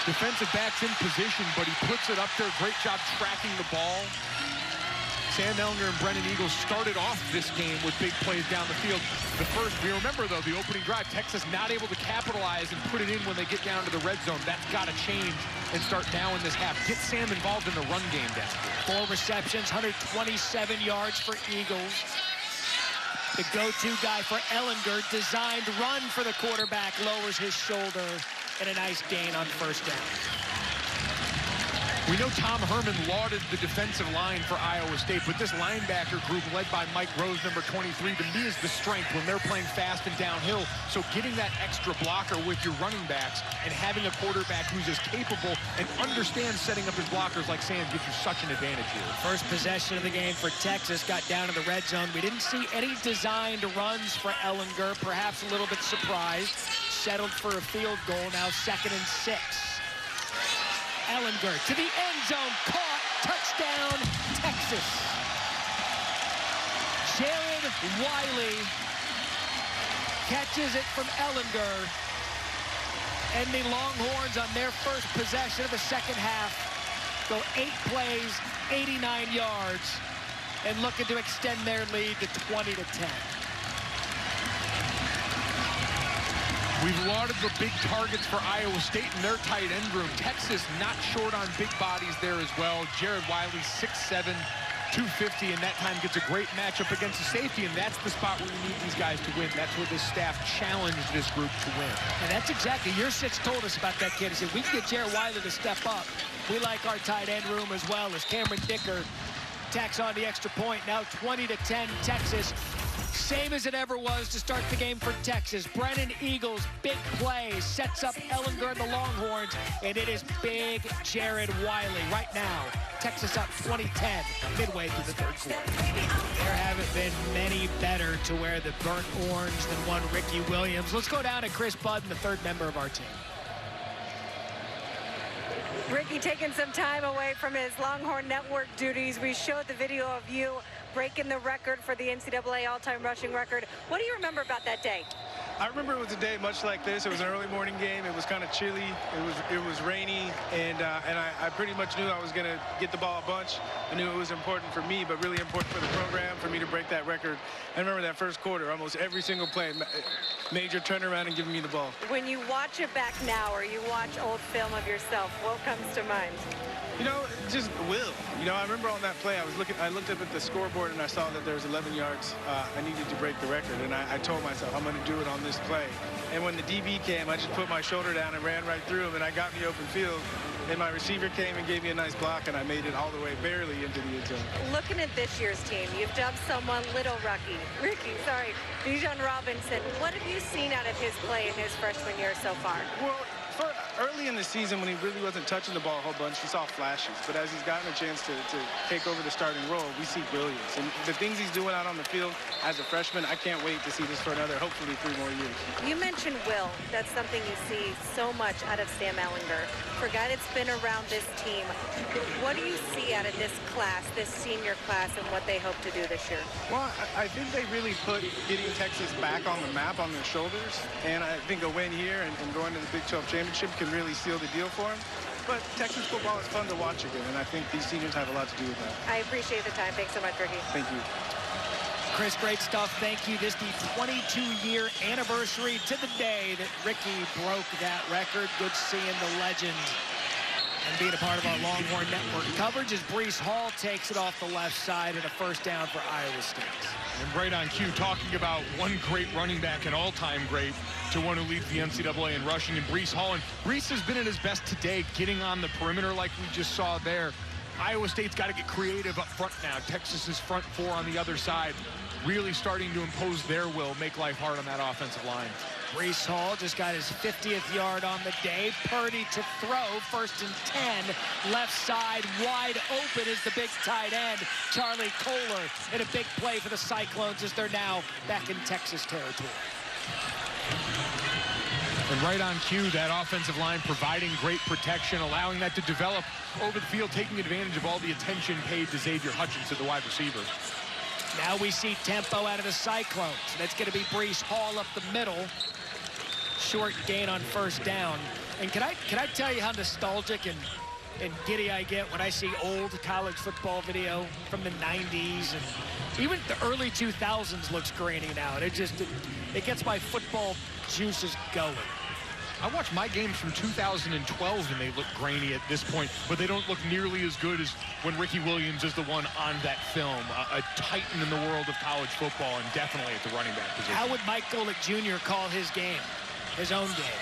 Defensive back's in position, but he puts it up there. Great job tracking the ball. Sam Ehlinger and Brennan Eagles started off this game with big plays down the field. The first, we remember, though, the opening drive, Texas not able to capitalize and put it in when they get down to the red zone. That's got to change and start now in this half. Get Sam involved in the run game down here. 4 receptions, 127 yards for Eagles. The go-to guy for Ehlinger, designed run for the quarterback, lowers his shoulder, and a nice gain on 1st down. We know Tom Herman lauded the defensive line for Iowa State, but this linebacker group led by Mike Rose, number 23, to me is the strength when they're playing fast and downhill. So getting that extra blocker with your running backs and having a quarterback who's as capable and understands setting up his blockers like Sam gives you such an advantage here. First possession of the game for Texas, got down to the red zone. We didn't see any designed runs for Ehlinger, perhaps a little bit surprised. Settled for a field goal, now 2nd and 6. Ehlinger to the end zone, caught, touchdown, Texas. Jared Wiley catches it from Ehlinger, and the Longhorns on their first possession of the 2nd half go 8 plays, 89 yards, and looking to extend their lead to 20-10. We've lauded the big targets for Iowa State in their tight end room. Texas not short on big bodies there as well. Jared Wiley, 6'7", 250, and that time gets a great matchup against the safety, and that's the spot where you need these guys to win. That's where this staff challenged this group to win. And that's exactly, Yurcich told us about that kid. He said, we can get Jared Wiley to step up. We like our tight end room as well, as Cameron Dicker tacks on the extra point. Now 20-10 Texas. Same as it ever was to start the game for Texas. Brennan Eagles, big play, sets up Ehlinger and the Longhorns, and it is big Jared Wiley. Right now, Texas up 20-10, midway through the 3rd quarter. There haven't been many better to wear the burnt orange than one Ricky Williams. Let's go down to Chris Budden, the 3rd member of our team. Ricky taking some time away from his Longhorn Network duties. We showed the video of you breaking the record for the NCAA all-time rushing record. What do you remember about that day? I remember it was a day much like this. It was an early morning game. It was kind of chilly. It was rainy, and I pretty much knew I was going to get the ball a bunch. I knew it was important for me, but really important for the program, for me to break that record. I remember that first quarter, almost every single play, Major turnaround and giving me the ball. When you watch it back now, or you watch old film of yourself, what comes to mind? You know, just will. You know, I remember on that play, I looked up at the scoreboard and I saw that there was 11 yards I needed to break the record, and I told myself I'm going to do it on this play. And when the DB came, I just put my shoulder down and ran right through him, and I got in the open field. And my receiver came and gave me a nice block, and I made it all the way barely into the end zone. Looking at this year's team, you've dubbed someone Little Ricky, Bijan Robinson. What have you seen out of his play in his freshman year so far? Well, early in the season, when he really wasn't touching the ball a whole bunch, we saw flashes. But as he's gotten a chance to take over the starting role, we see brilliance. And the things he's doing out on the field as a freshman, I can't wait to see this for another, hopefully, 3 more years. You mentioned will. That's something you see so much out of Sam Ehlinger. For a guy that's been around this team, what do you see out of this class, this senior class, and what they hope to do this year? Well, I think they really put getting Texas back on the map on their shoulders. And I think a win here and going to the Big 12 championship can really seal the deal for them. But Texas football is fun to watch again, and I think these seniors have a lot to do with that. I appreciate the time. Thanks so much, Ricky. Thank you. Chris, great stuff. Thank you. This is the 22-year anniversary to the day that Ricky broke that record. Good seeing the legend and being a part of our Longhorn Network coverage as Breece Hall takes it off the left side and a first down for Iowa State. And right on cue, talking about one great running back, an all-time great, to one who leads the NCAA in rushing, and Breece Hall. And Breece has been at his best today, getting on the perimeter like we just saw there. Iowa State's got to get creative up front now. Texas's front four on the other side really starting to impose their will, make life hard on that offensive line. Breece Hall just got his 50th yard on the day. Purdy to throw, 1st and 10. Left side wide open is the big tight end, Charlie Kohler, in a big play for the Cyclones as they're now back in Texas territory. And right on cue, that offensive line providing great protection, allowing that to develop over the field, taking advantage of all the attention paid to Xavier Hutchinson, the wide receiver. Now we see tempo out of the Cyclones. That's going to be Breece Hall up the middle. Short gain on 1st down. And can I tell you how nostalgic and giddy I get when I see old college football video from the 90s, and even the early 2000s looks grainy now. It gets my football juices going. I watch my games from 2012 and they look grainy at this point, but they don't look nearly as good as when Ricky Williams is the one on that film. A titan in the world of college football, and definitely at the running back position. How would Mike Golick Jr. call his game, his own game?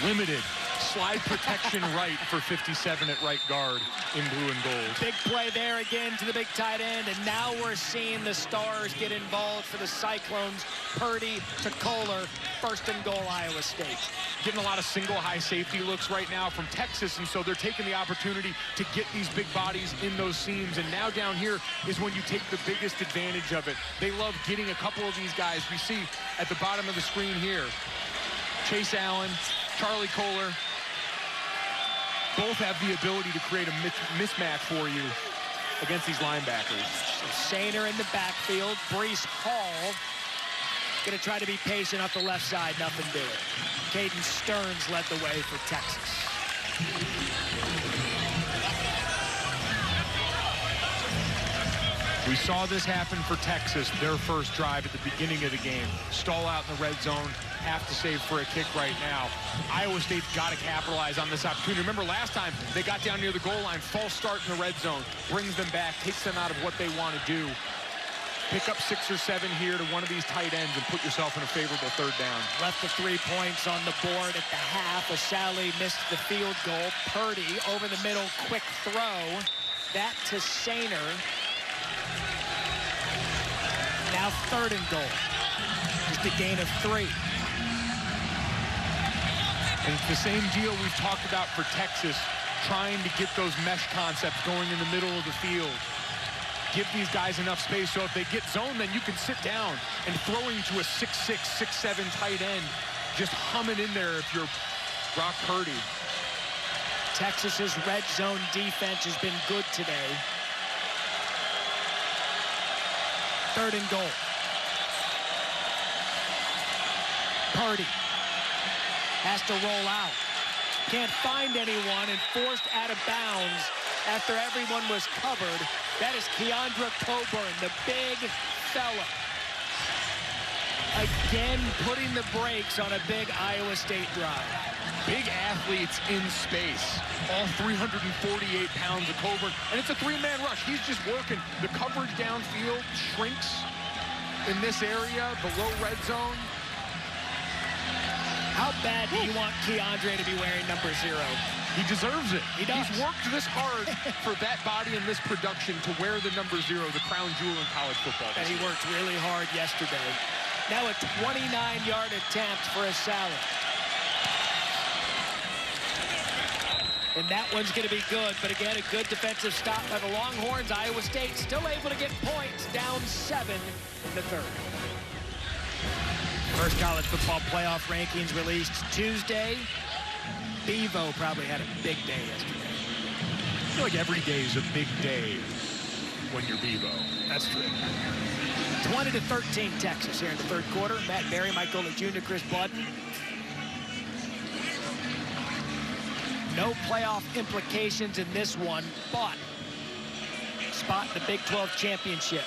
Limited. Slide protection right for 57 at right guard in blue and gold. Big play there again to the big tight end, and now we're seeing the Stars get involved for the Cyclones. Purdy to Kohler, 1st and goal, Iowa State. Getting a lot of single high safety looks right now from Texas, and so they're taking the opportunity to get these big bodies in those seams. And now down here is when you take the biggest advantage of it. They love getting a couple of these guys. We see at the bottom of the screen here, Chase Allen, Charlie Kohler, both have the ability to create a mismatch for you against these linebackers. So Sainer in the backfield. Breece Hall going to try to be patient off the left side. Nothing doing. Caden Stearns led the way for Texas. We saw this happen for Texas, their first drive at the beginning of the game. Stall out in the red zone, have to save for a kick right now. Iowa State's got to capitalize on this opportunity. Remember last time they got down near the goal line, false start in the red zone, brings them back, takes them out of what they want to do. Pick up 6 or 7 here to one of these tight ends and put yourself in a favorable 3rd down. Left the 3 points on the board at the half. Asali missed the field goal. Purdy over the middle, quick throw. That to Sainer. Now 3rd and goal. Just a gain of 3. And it's the same deal we've talked about for Texas, trying to get those mesh concepts going in the middle of the field. Give these guys enough space so if they get zone, then you can sit down, and throwing to a 6'6", 6'7" tight end, just hum it in there if you're Brock Purdy. Texas's red zone defense has been good today. 3rd and goal. Purdy has to roll out. Can't find anyone and forced out of bounds after everyone was covered. That is Keandra Coburn, the big fella. Again, putting the brakes on a big Iowa State drive. Big athletes in space. All 348 pounds of Coburn. And it's a 3-man rush. He's just working. The coverage downfield shrinks in this area, below red zone. How bad do you want Keandre to be wearing number 0? He deserves it. He does. He's worked this hard for that body and this production to wear the number 0, the crown jewel in college football. And he worked really hard yesterday. Now a 29-yard attempt for Asali. And that one's going to be good, but again, a good defensive stop by the Longhorns. Iowa State still able to get points, down 7 in the 3rd. First college football playoff rankings released Tuesday. Bevo probably had a big day yesterday. I feel like every day is a big day when you're Bevo. That's true. 20-13 Texas here in the 3rd quarter. Matt Berry, Mike Golick Jr., Chris Budden. No playoff implications in this one, but spot in the Big 12 championship.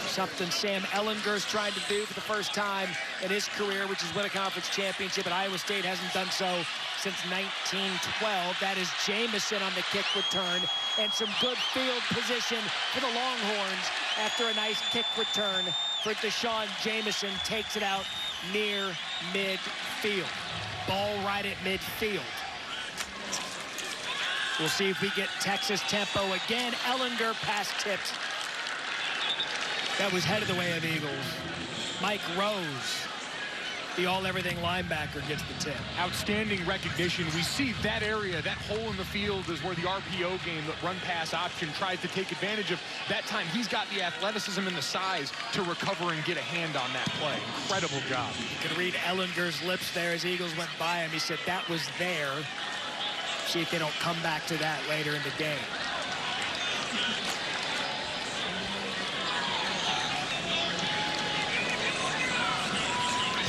Something Sam Ehlinger's trying to do for the first time in his career, which is win a conference championship, and Iowa State hasn't done so since 1912. That is Jamison on the kick return, and some good field position for the Longhorns after a nice kick return for Deshaun Jamison. Takes it out near midfield. Ball right at midfield. We'll see if we get Texas tempo again. Ehlinger pass tipped. That was head of the way of Eagles. Mike Rose, the all-everything linebacker, gets the tip. Outstanding recognition. We see that area, that hole in the field is where the RPO game, the run-pass option, tries to take advantage of. That time, he's got the athleticism and the size to recover and get a hand on that play. Incredible job. You can read Ehlinger's lips there as Eagles went by him. He said that was there. See if they don't come back to that later in the game.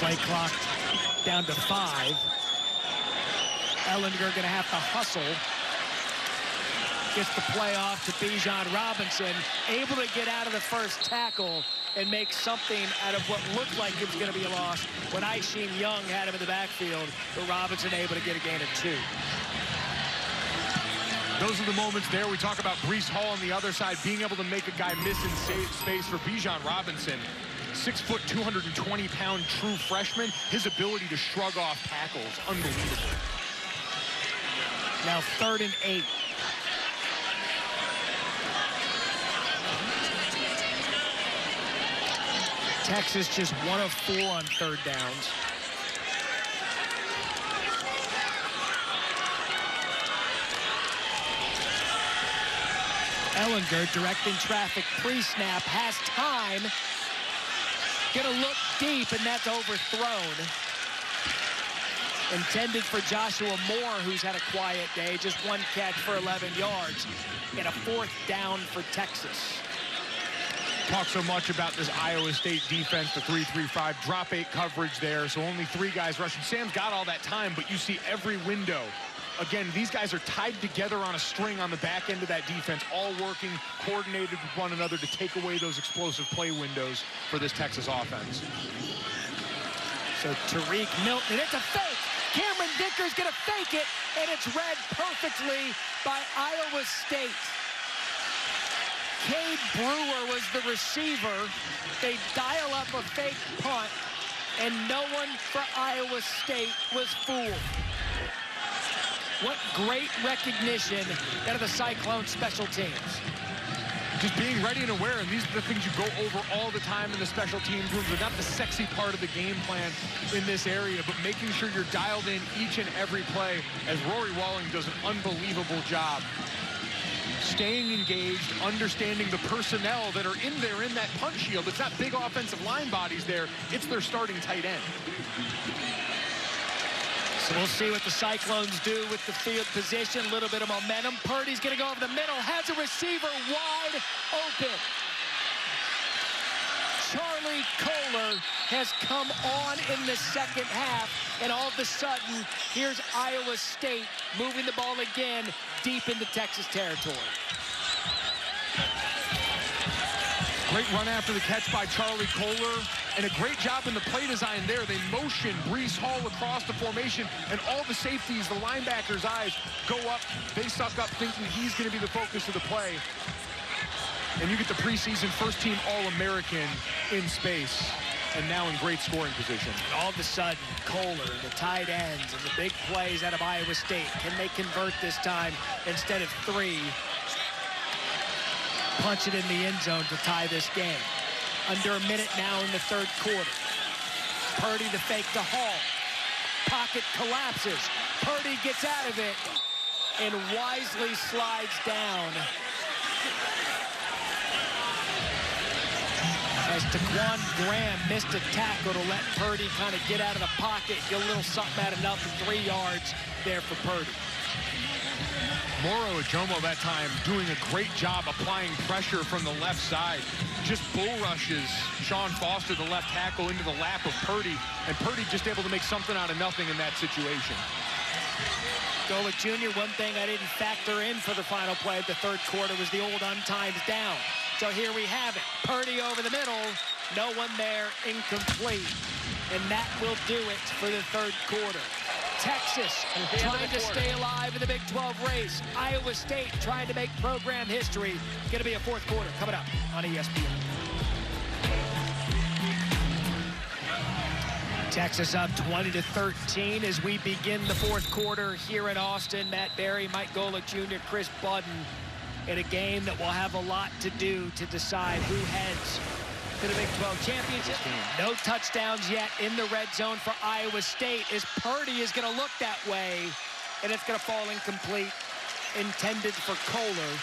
Play clock down to 5. Ehlinger going to have to hustle. Gets the play off to Bijan Robinson, able to get out of the first tackle and make something out of what looked like it was going to be a loss when Aisheem Young had him in the backfield, but Robinson able to get a gain of 2. Those are the moments there. We talk about Breece Hall on the other side, being able to make a guy miss in space for Bijan Robinson. 6 foot, 220-pound true freshman. His ability to shrug off tackles, unbelievable. Now 3rd and 8. Texas just 1 of 4 on 3rd downs. Ehlinger directing traffic pre-snap, has time. Gonna look deep, and that's overthrown. Intended for Joshua Moore, who's had a quiet day. Just 1 catch for 11 yards. And a 4th down for Texas. Talk so much about this Iowa State defense, the 3-3-5 drop 8 coverage there, so only 3 guys rushing. Sam's got all that time, but you see every window. Again, these guys are tied together on a string on the back end of that defense, all working, coordinated with one another to take away those explosive play windows for this Texas offense. So Tariq Milton, it's a fake. Cameron Dicker's gonna fake it, and it's read perfectly by Iowa State. Cade Brewer was the receiver. They dial up a fake punt, and no one for Iowa State was fooled. What great recognition out of the Cyclone special teams. Just being ready and aware, and these are the things you go over all the time in the special teams rooms. They're not the sexy part of the game plan in this area, but making sure you're dialed in each and every play, as Rory Walling does an unbelievable job. Staying engaged, understanding the personnel that are in there in that punch shield. It's not big offensive line bodies there. It's their starting tight end. So we'll see what the Cyclones do with the field position. A little bit of momentum. Purdy's going to go over the middle. Has a receiver wide open. Charlie Kohler has come on in the second half. And all of a sudden, here's Iowa State moving the ball again deep into Texas territory. Great run after the catch by Charlie Kohler, and a great job in the play design there. They motion Breece Hall across the formation, and all the safeties, the linebackers' eyes go up. They suck up thinking he's going to be the focus of the play. And you get the preseason first-team All-American in space, and now in great scoring position. All of a sudden, Kohler, the tight ends, and the big plays out of Iowa State. Can they convert this time instead of 3? Punch it in the end zone to tie this game. Under a minute now in the 3rd quarter. Purdy the fake to Hall. Pocket collapses. Purdy gets out of it and wisely slides down. As Taquan Graham missed a tackle to let Purdy kind of get out of the pocket, get a little something out of nothing. 3 yards there for Purdy. Moro Ajomo that time doing a great job applying pressure from the left side. Just bull rushes Sean Foster, the left tackle, into the lap of Purdy, and Purdy just able to make something out of nothing in that situation. Golick Jr., one thing I didn't factor in for the final play of the 3rd quarter was the old untimed down. So here we have it. Purdy over the middle, no one there, incomplete. And that will do it for the 3rd quarter. Texas trying to stay alive in the Big 12 race. Iowa State trying to make program history. It's going to be a 4th quarter coming up on ESPN. Texas up 20-13 as we begin the fourth quarter here in Austin. Matt Berry, Mike Golick Jr., Chris Budden in a game that will have a lot to do to decide who heads to the Big 12 championship. No touchdowns yet in the red zone for Iowa State as Purdy is going to look that way, and it's going to fall incomplete, intended for Kohler.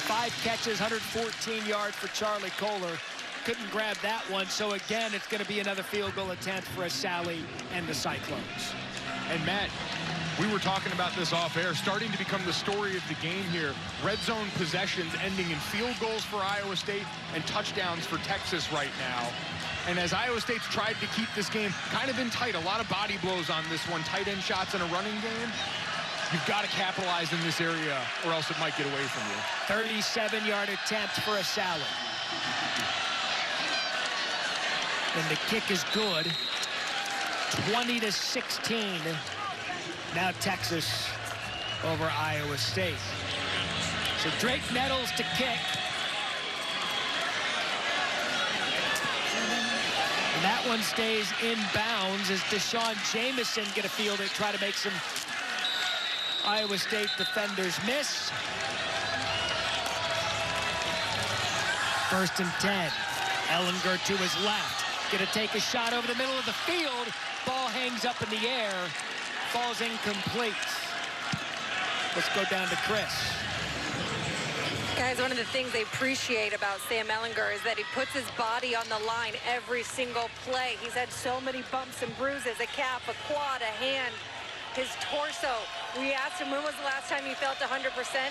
5 catches, 114 yards for Charlie Kohler. Couldn't grab that one, so again, it's going to be another field goal attempt for Sally and the Cyclones. And Matt, we were talking about this off air, starting to become the story of the game here. Red zone possessions ending in field goals for Iowa State and touchdowns for Texas right now. And as Iowa State's tried to keep this game kind of in tight, a lot of body blows on this one, tight end shots in a running game, you've got to capitalize in this area or else it might get away from you. 37-yard attempt for Sally. And the kick is good. 20-16. Now Texas over Iowa State. So Drake Nettles to kick. And that one stays in bounds as Deshaun Jameson get a field and try to make some Iowa State defenders miss. 1st and 10. Ehlinger to his left. Gonna take a shot over the middle of the field. Ball hangs up in the air. Falls incomplete. Let's go down to Chris. Guys, one of the things they appreciate about Sam Ehlinger is that he puts his body on the line every single play. He's had so many bumps and bruises, a calf, a quad, a hand, his torso. We asked him when was the last time he felt 100%,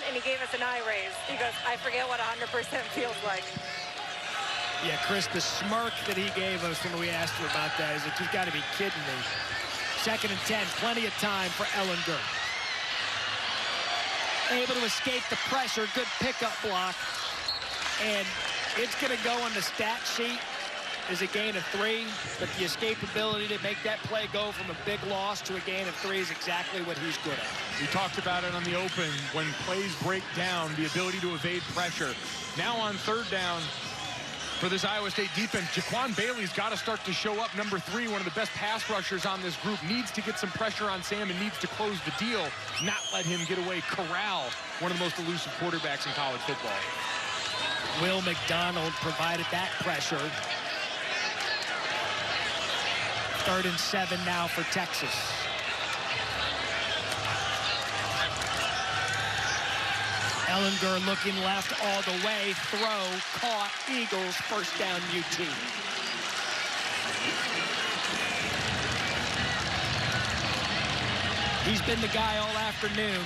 and he gave us an eye raise. He goes, I forget what 100% feels like. Yeah, Chris, the smirk that he gave us when we asked him about that is that you've got to be kidding me. 2nd and 10, plenty of time for Ehlinger. Able to escape the pressure, good pickup block. And it's going to go on the stat sheet as a gain of 3, but the escapability to make that play go from a big loss to a gain of 3 is exactly what he's good at. We talked about it on the open, when plays break down, the ability to evade pressure. Now on 3rd down, for this Iowa State defense, Jaquan Bailey's got to start to show up. Number 3, one of the best pass rushers on this group, needs to get some pressure on Sam and needs to close the deal, not let him get away. Corral, one of the most elusive quarterbacks in college football. Will McDonald provided that pressure. 3rd and 7 now for Texas. Ehlinger looking left all the way. Throw, caught, Eagles, 1st down UT. He's been the guy all afternoon.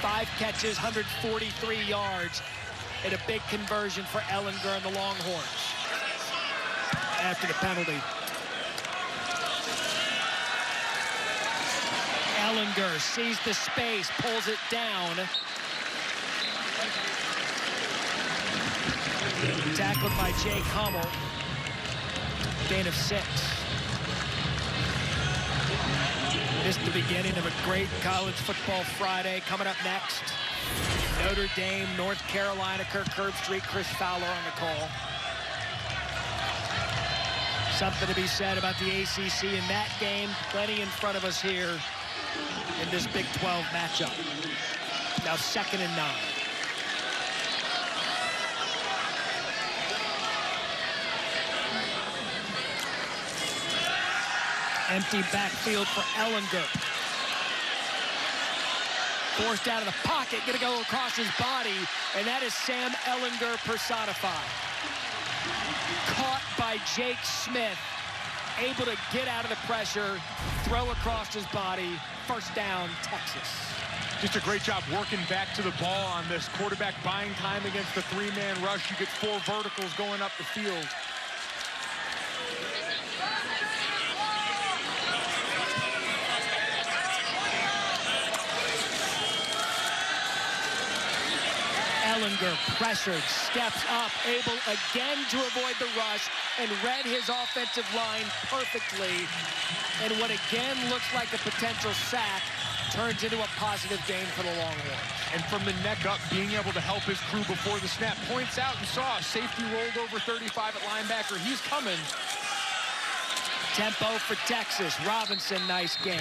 5 catches, 143 yards, and a big conversion for Ehlinger and the Longhorns. After the penalty. Ehlinger sees the space, pulls it down. Tackled by Jake Hummel. Gain of 6. This is the beginning of a great college football Friday. Coming up next, Notre Dame, North Carolina. Kirk Herbstreit, Chris Fowler on the call. Something to be said about the ACC in that game. Plenty in front of us here in this Big 12 matchup. Now 2nd and 9. Empty backfield for Ehlinger. Forced out of the pocket, gonna go across his body, and that is Sam Ehlinger personified. Caught by Jake Smith, able to get out of the pressure, throw across his body. 1st down, Texas. Just a great job working back to the ball on this. Quarterback buying time against the 3-man rush. You get 4 verticals going up the field. Ehlinger pressured, steps up, able again to avoid the rush, and read his offensive line perfectly. And what again looks like a potential sack turns into a positive gain for the Longhorns. And from the neck up, being able to help his crew before the snap. Points out and saw a safety rolled over 35 at linebacker. He's coming. Tempo for Texas. Robinson, nice game.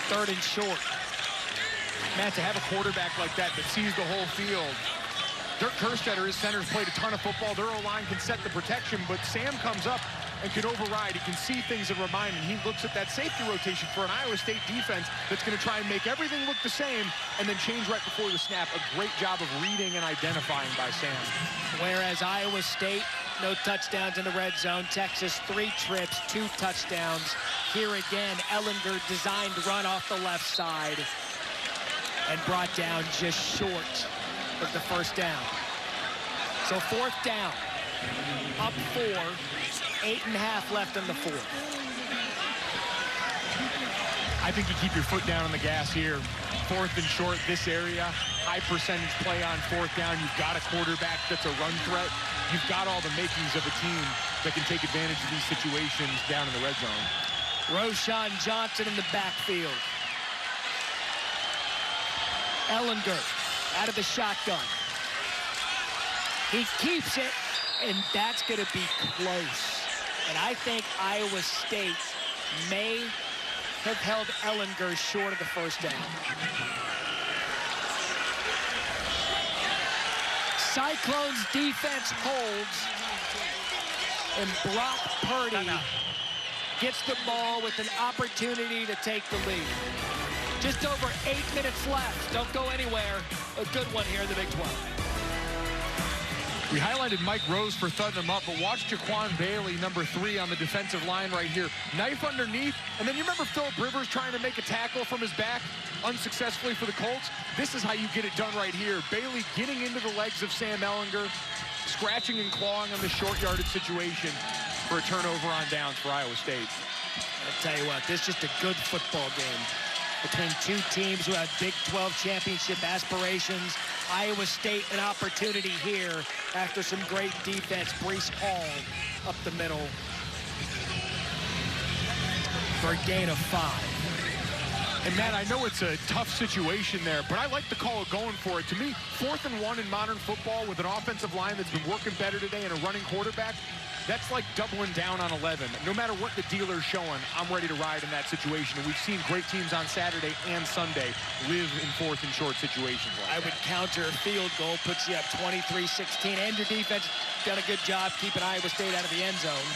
3rd and short. Matt, to have a quarterback like that sees the whole field. Dirk Kerstetter, his center's played a ton of football. Their O-line can set the protection, but Sam comes up and can override. He can see things and remind, and he looks at that safety rotation for an Iowa State defense that's going to try and make everything look the same and then change right before the snap. A great job of reading and identifying by Sam. Whereas Iowa State, no touchdowns in the red zone. Texas, 3 trips, 2 touchdowns. Here again, Ehlinger designed to run off the left side and brought down just short of the 1st down. So 4th down, up 4, 8.5 left in the 4th. I think you keep your foot down on the gas here. 4th and short, this area, high percentage play on 4th down. You've got a quarterback that's a run threat. You've got all the makings of a team that can take advantage of these situations down in the red zone. Roschon Johnson in the backfield. Ehlinger out of the shotgun. He keeps it, and that's going to be close. And I think Iowa State may have held Ehlinger short of the 1st down. Cyclones defense holds, and Brock Purdy gets the ball with an opportunity to take the lead. Just over 8 minutes left. Don't go anywhere. A good one here in the Big 12. We highlighted Mike Rose for thudding him up, but watch Jaquan Bailey, number 3 on the defensive line right here. Knife underneath, and then you remember Philip Rivers trying to make a tackle from his back unsuccessfully for the Colts? This is how you get it done right here. Bailey getting into the legs of Sam Ehlinger, scratching and clawing on the short yardage situation for a turnover on downs for Iowa State. I'll tell you what, this is just a good football game between 2 teams who have Big 12 championship aspirations. Iowa State an opportunity here after some great defense. Breece Hall up the middle for a gain of 5. And Matt, I know it's a tough situation there, but I like the call of going for it. To me, 4th and 1 in modern football with an offensive line that's been working better today and a running quarterback, that's like doubling down on 11. No matter what the dealer's showing, I'm ready to ride in that situation. And we've seen great teams on Saturday and Sunday live in 4th and short situations like I would counter a field goal, puts you up 23-16, and your defense done a good job keeping Iowa State out of the end zone.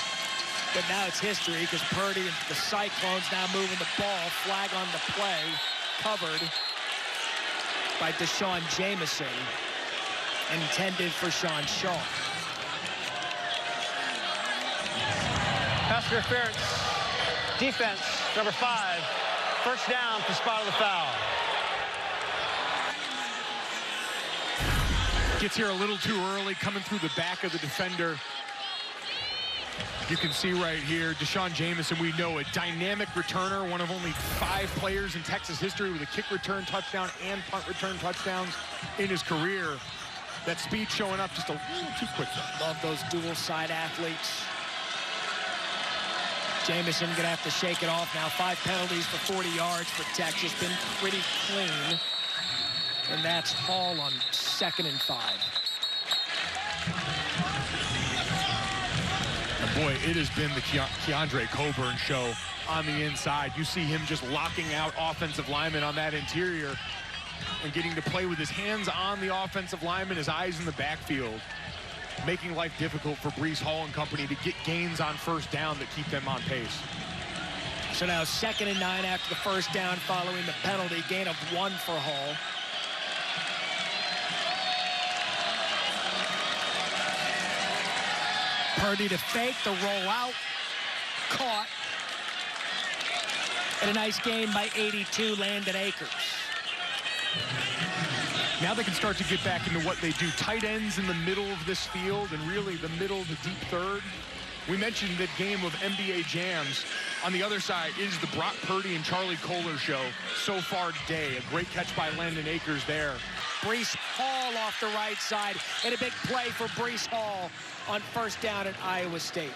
But now it's history because Purdy and the Cyclones now moving the ball. Flag on the play, covered by Deshaun Jameson, intended for Sean Shaw. Pass interference. Defense, number 5. 1st down for spot of the foul. Gets here a little too early, coming through the back of the defender. You can see right here, Deshaun Jameson, we know, a dynamic returner, one of only 5 players in Texas history with a kick return touchdown and punt return touchdowns in his career. That speed showing up just a little too quick. Love those dual side athletes. Jameson gonna have to shake it off now. 5 penalties for 40 yards for Texas. Been pretty clean. And that's Hall on 2nd and 5. And boy, it has been the Keandre Coburn show on the inside. You see him just locking out offensive linemen on that interior and getting to play with his hands on the offensive lineman, his eyes in the backfield, making life difficult for Breece Hall and company to get gains on 1st down that keep them on pace. So now 2nd and 9 after the 1st down following the penalty. Gain of 1 for Hall. Purdy to fake the rollout. Caught. And a nice gain by 82, Landon Akers. Now they can start to get back into what they do. Tight ends in the middle of this field and really the middle to deep third. We mentioned that game of NBA jams. On the other side is the Brock Purdy and Charlie Kohler show so far today. A great catch by Landon Akers there. Breece Hall off the right side, and a big play for Breece Hall on 1st down at Iowa State.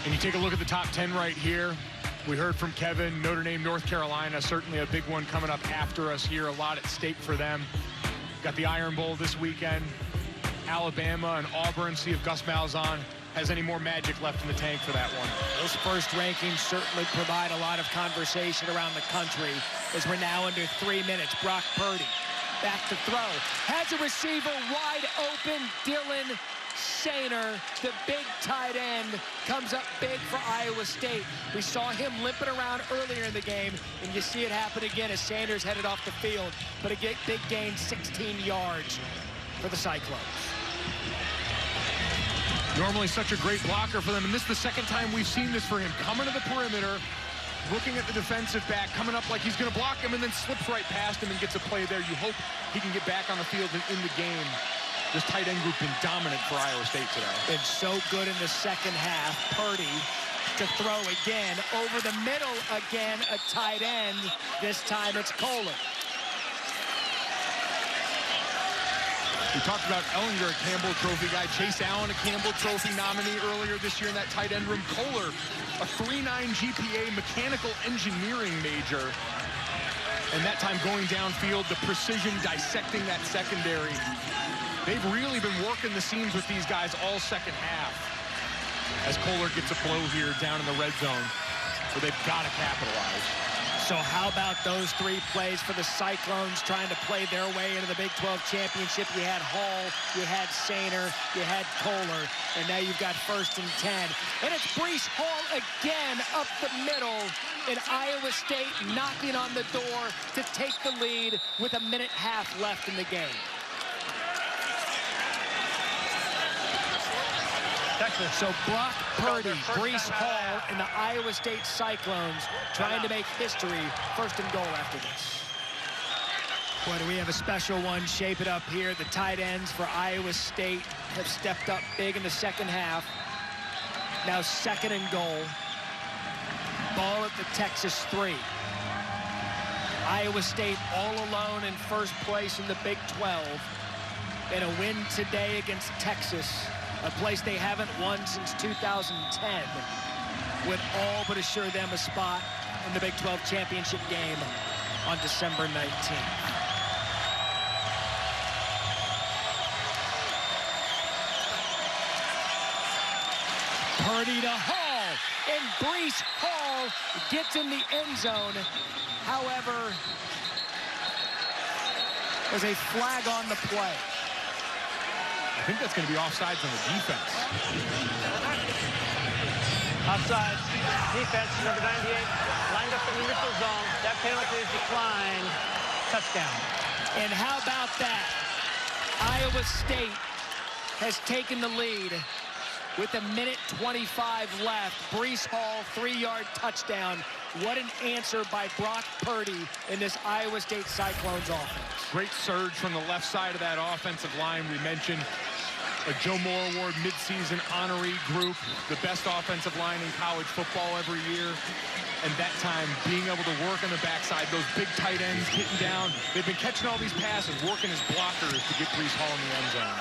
And you take a look at the top 10 right here. We heard from Kevin, Notre Dame, North Carolina, certainly a big one coming up after us here. A lot at stake for them. Got the Iron Bowl this weekend. Alabama and Auburn, see if Gus Malzahn has any more magic left in the tank for that one. Those first rankings certainly provide a lot of conversation around the country as we're now under 3 minutes. Brock Purdy back to throw. Has a receiver wide open. Dylan Sainer, the big tight end, comes up big for Iowa State. We saw him limping around earlier in the game, and you see it happen again as Sanders headed off the field. But a big gain, 16 yards for the Cyclones. Normally such a great blocker for them, and this is the second time we've seen this for him. Coming to the perimeter, looking at the defensive back, coming up like he's going to block him, and then slips right past him and gets a play there. You hope he can get back on the field and in the game. This tight end group been dominant for Iowa State today. Been so good in the second half. Purdy to throw again. Over the middle again, a tight end. This time it's Kohler. We talked about Ehlinger, a Campbell Trophy guy. Chase Allen, a Campbell Trophy nominee earlier this year in that tight end room. Kohler, a 3.9 GPA mechanical engineering major. And that time going downfield, the precision dissecting that secondary. They've really been working the seams with these guys all second half. As Kohler gets a blow here down in the red zone. So they've got to capitalize. So how about those 3 plays for the Cyclones trying to play their way into the Big 12 championship? You had Hall, you had Sainer, you had Kohler, and now you've got 1st and 10. And it's Breece Hall again up the middle, and Iowa State knocking on the door to take the lead with a minute half left in the game. Texas. So Brock Purdy, Breece Hall, and the Iowa State Cyclones trying to make history. 1st and goal after this. Boy, do we have a special one. Shape it up here. The tight ends for Iowa State have stepped up big in the second half. Now 2nd and goal. Ball at the Texas 3. Iowa State all alone in 1st place in the Big 12. And a win today against Texas, a place they haven't won since 2010, would all but assure them a spot in the Big 12 championship game on December 19th. Purdy to Hall, and Breece Hall gets in the end zone. However, there's a flag on the play. I think that's going to be offsides on the defense. Offsides. Defense, number 98, lined up in the neutral zone. That penalty is declined. Touchdown. And how about that? Iowa State has taken the lead with 1:25 left. Breece Hall, 3-yard touchdown. What an answer by Brock Purdy in this Iowa State Cyclones offense. Great surge from the left side of that offensive line. We mentioned a Joe Moore Award midseason honoree group, the best offensive line in college football every year. And that time, being able to work on the backside, those big tight ends getting down. They've been catching all these passes, working as blockers to get Breece Hall in the end zone.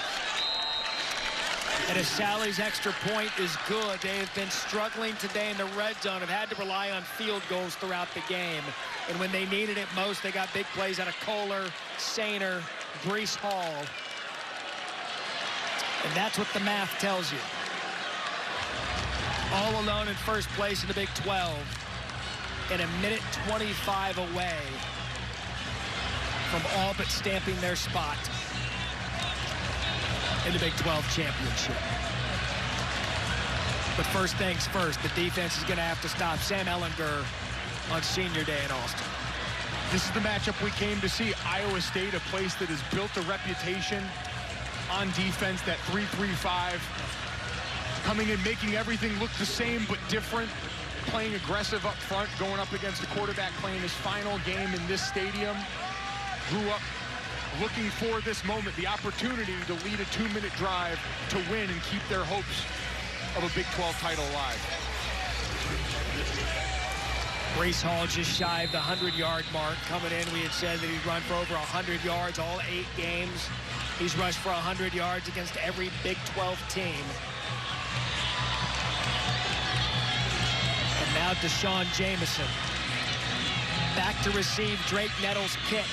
And as Sally's extra point is good, they have been struggling today in the red zone, have had to rely on field goals throughout the game. And when they needed it most, they got big plays out of Kohler, Sainer, Breece Hall. And that's what the math tells you. All alone in 1st place in the Big 12. And 1:25 away from all but stamping their spot in the Big 12 championship. But first things first, the defense is going to have to stop Sam Ehlinger on senior day in Austin. This is the matchup we came to see. Iowa State, a place that has built a reputation on defense, that 3-3-5, coming in, making everything look the same but different, playing aggressive up front, going up against a quarterback playing his final game in this stadium. Grew up looking for this moment, the opportunity to lead a 2-minute drive to win and keep their hopes of a Big 12 title alive. Breece Hall just shy of the 100-yard mark. Coming in, we had said that he'd run for over 100 yards all 8 games. He's rushed for 100 yards against every Big 12 team. And now Deshaun Jameson. Back to receive Drake Nettles' kick.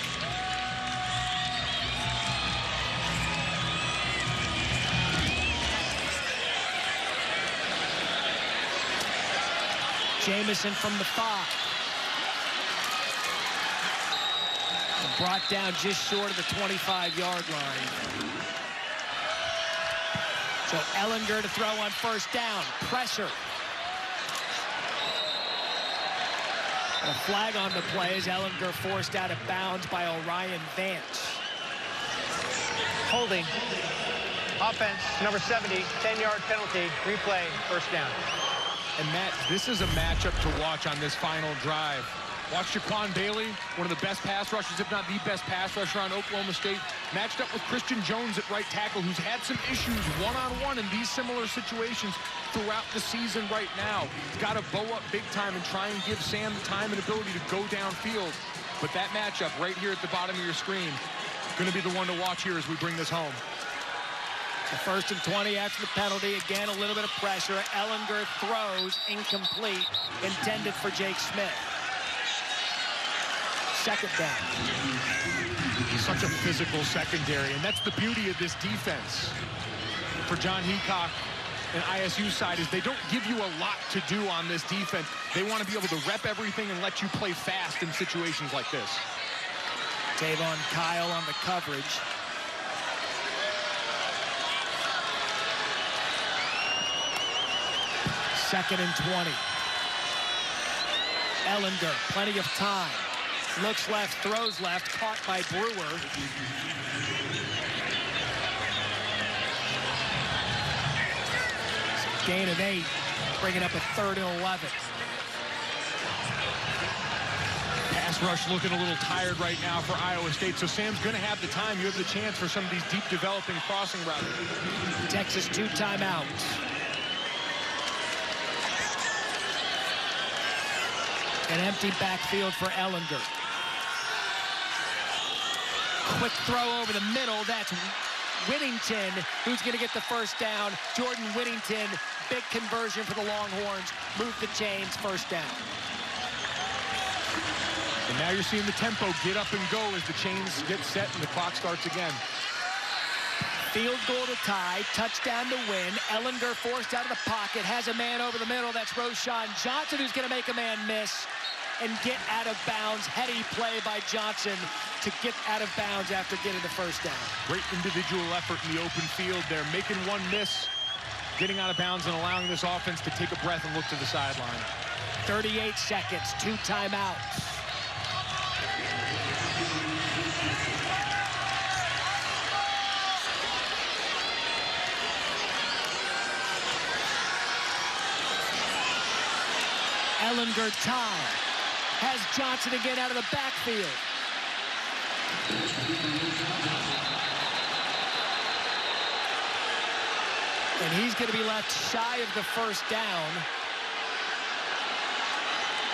Jamison from the 5. Brought down just short of the 25-yard line. So Ehlinger to throw on first down. Pressure. And a flag on the play as Ehlinger forced out of bounds by Orion Vance. Holding. Offense, number 70, 10-yard penalty. Replay, first down. And Matt, this is a matchup to watch on this final drive. Watch Jaquan Bailey, one of the best pass rushers, if not the best pass rusher on Oklahoma State, matched up with Christian Jones at right tackle, who's had some issues one-on-one in these similar situations throughout the season right now. He's got to bow up big time and try and give Sam the time and ability to go downfield. But that matchup right here at the bottom of your screen, going to be the one to watch here as we bring this home. The 1st and 20 after the penalty. Again, a little bit of pressure. Ehlinger throws incomplete, intended for Jake Smith. Second down. Such a physical secondary, and that's the beauty of this defense for John Heacock and ISU side is they don't give you a lot to do on this defense. They want to be able to rep everything and let you play fast in situations like this. Tavon Kyle on the coverage. Second and 20. Ehlinger, plenty of time. Looks left, throws left, caught by Brewer. Gain of 8, bringing up a 3rd and 11. Pass rush looking a little tired right now for Iowa State, so Sam's going to have the time. You have the chance for some of these deep developing crossing routes. Texas 2 timeouts. An empty backfield for Ehlinger. Quick throw over the middle. That's Whittington who's going to get the first down. Jordan Whittington, big conversion for the Longhorns. Move the chains, first down. And now you're seeing the tempo get up and go as the chains get set and the clock starts again. Field goal to tie, touchdown to win. Ehlinger forced out of the pocket, has a man over the middle. That's Roschon Johnson who's going to make a man miss and get out of bounds. Heady play by Johnson to get out of bounds after getting the first down. Great individual effort in the open field there, making one miss, getting out of bounds and allowing this offense to take a breath and look to the sideline. 38 seconds, 2 timeouts. Ehlinger time. Has Johnson again out of the backfield. And he's going to be left shy of the first down.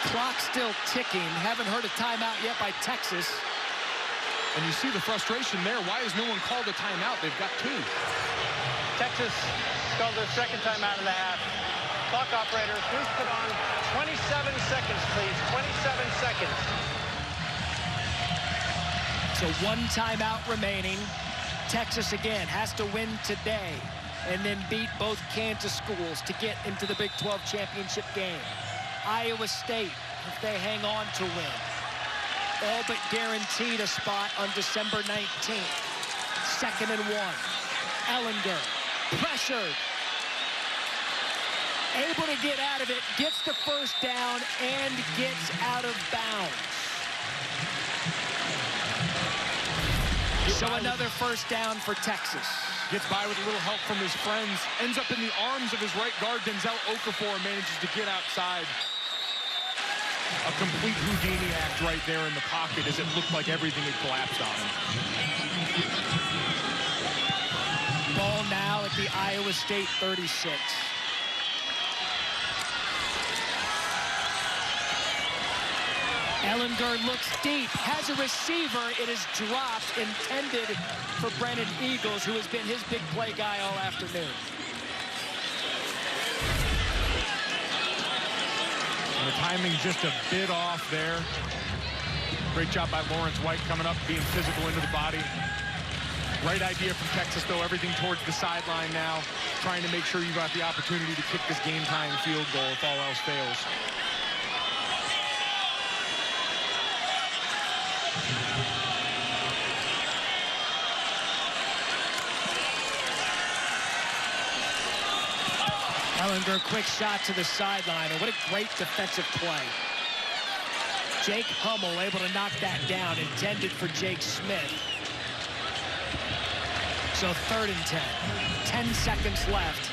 Clock still ticking. Haven't heard a timeout yet by Texas. And you see the frustration there. Why has no one called a timeout? They've got 2. Texas called their second timeout of the half. Clock operator, please put on 27 seconds, please. 27 seconds. So 1 timeout remaining. Texas again has to win today and then beat both Kansas schools to get into the Big 12 championship game. Iowa State, if they hang on to win, all but guaranteed a spot on December 19th. 2nd and 1. Ehlinger, pressured. Able to get out of it, gets the first down, and gets out of bounds. So another first down for Texas. Gets by with a little help from his friends. Ends up in the arms of his right guard, Denzel Okafor, manages to get outside. A complete Houdini act right there in the pocket as it looked like everything had collapsed on him. Ball now at the Iowa State 36. Ehlinger looks deep, has a receiver. It is dropped, intended for Brennan Eagles, who has been his big play guy all afternoon. And the timing just a bit off there. Great job by Lawrence White coming up, being physical into the body. Right idea from Texas, though. Everything towards the sideline now, trying to make sure you got the opportunity to kick this game-tying field goal if all else fails. Ehlinger, quick shot to the sideline, and what a great defensive play. Jake Hummel able to knock that down, intended for Jake Smith. So 3rd and 10. 10 seconds left,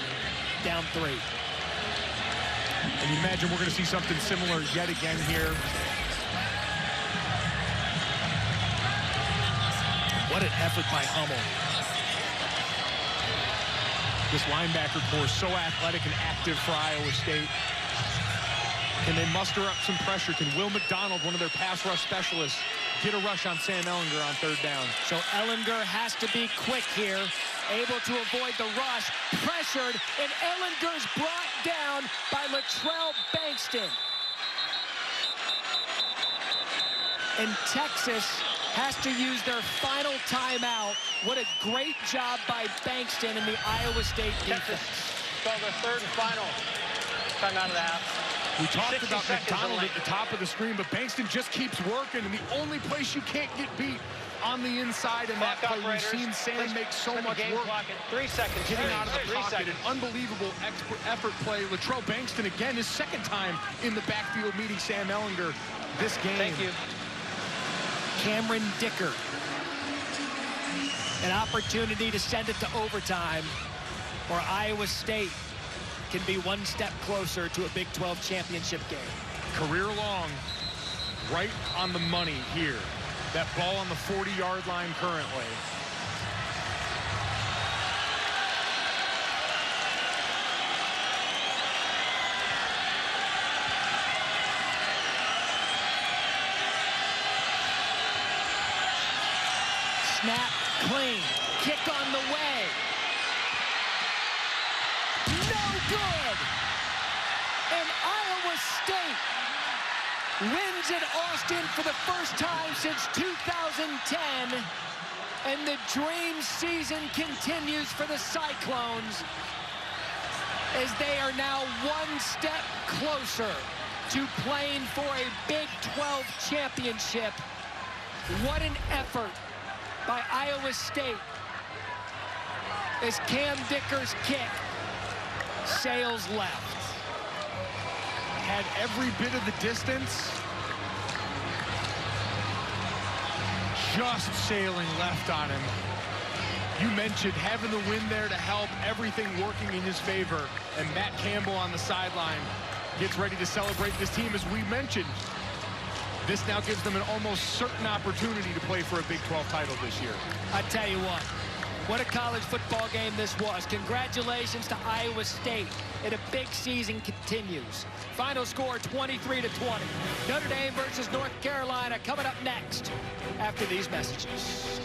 down 3. And you imagine we're going to see something similar yet again here. What an effort by Hummel. This linebacker core is so athletic and active for Iowa State. Can they muster up some pressure? Can Will McDonald, one of their pass rush specialists, get a rush on Sam Ehlinger on 3rd down? So Ehlinger has to be quick here, able to avoid the rush, pressured, and Ehlinger's brought down by Latrell Bankston. And Texas has to use their final timeout. What a great job by Bankston in the Iowa State defense. Called their 3rd and final timeout of the half. We talked about McDonald at the top of the screen, but Bankston just keeps working, and the only place you can't get beat on the inside in that play. We've seen Sam make so much work 3 seconds. getting out of the pocket. An unbelievable effort play. Latrell Bankston, again, his 2nd time in the backfield meeting Sam Ehlinger this game. Thank you. Cameron Dicker. An opportunity to send it to overtime, or Iowa State can be one step closer to a Big 12 championship game. Career long, right on the money here. That ball on the 40-yard line currently. Snap, clean, kick on the way. No good! And Iowa State wins in Austin for the first time since 2010. And the dream season continues for the Cyclones as they are now one step closer to playing for a Big 12 championship. What an effort by Iowa State as Cam Dicker's kick sails left. Had every bit of the distance. Just sailing left on him. You mentioned having the wind there to help, everything working in his favor. And Matt Campbell on the sideline gets ready to celebrate this team. As we mentioned, this now gives them an almost certain opportunity to play for a Big 12 title this year. I tell you what a college football game this was. Congratulations to Iowa State. And a big season continues. Final score 23-20. Notre Dame versus North Carolina coming up next after these messages.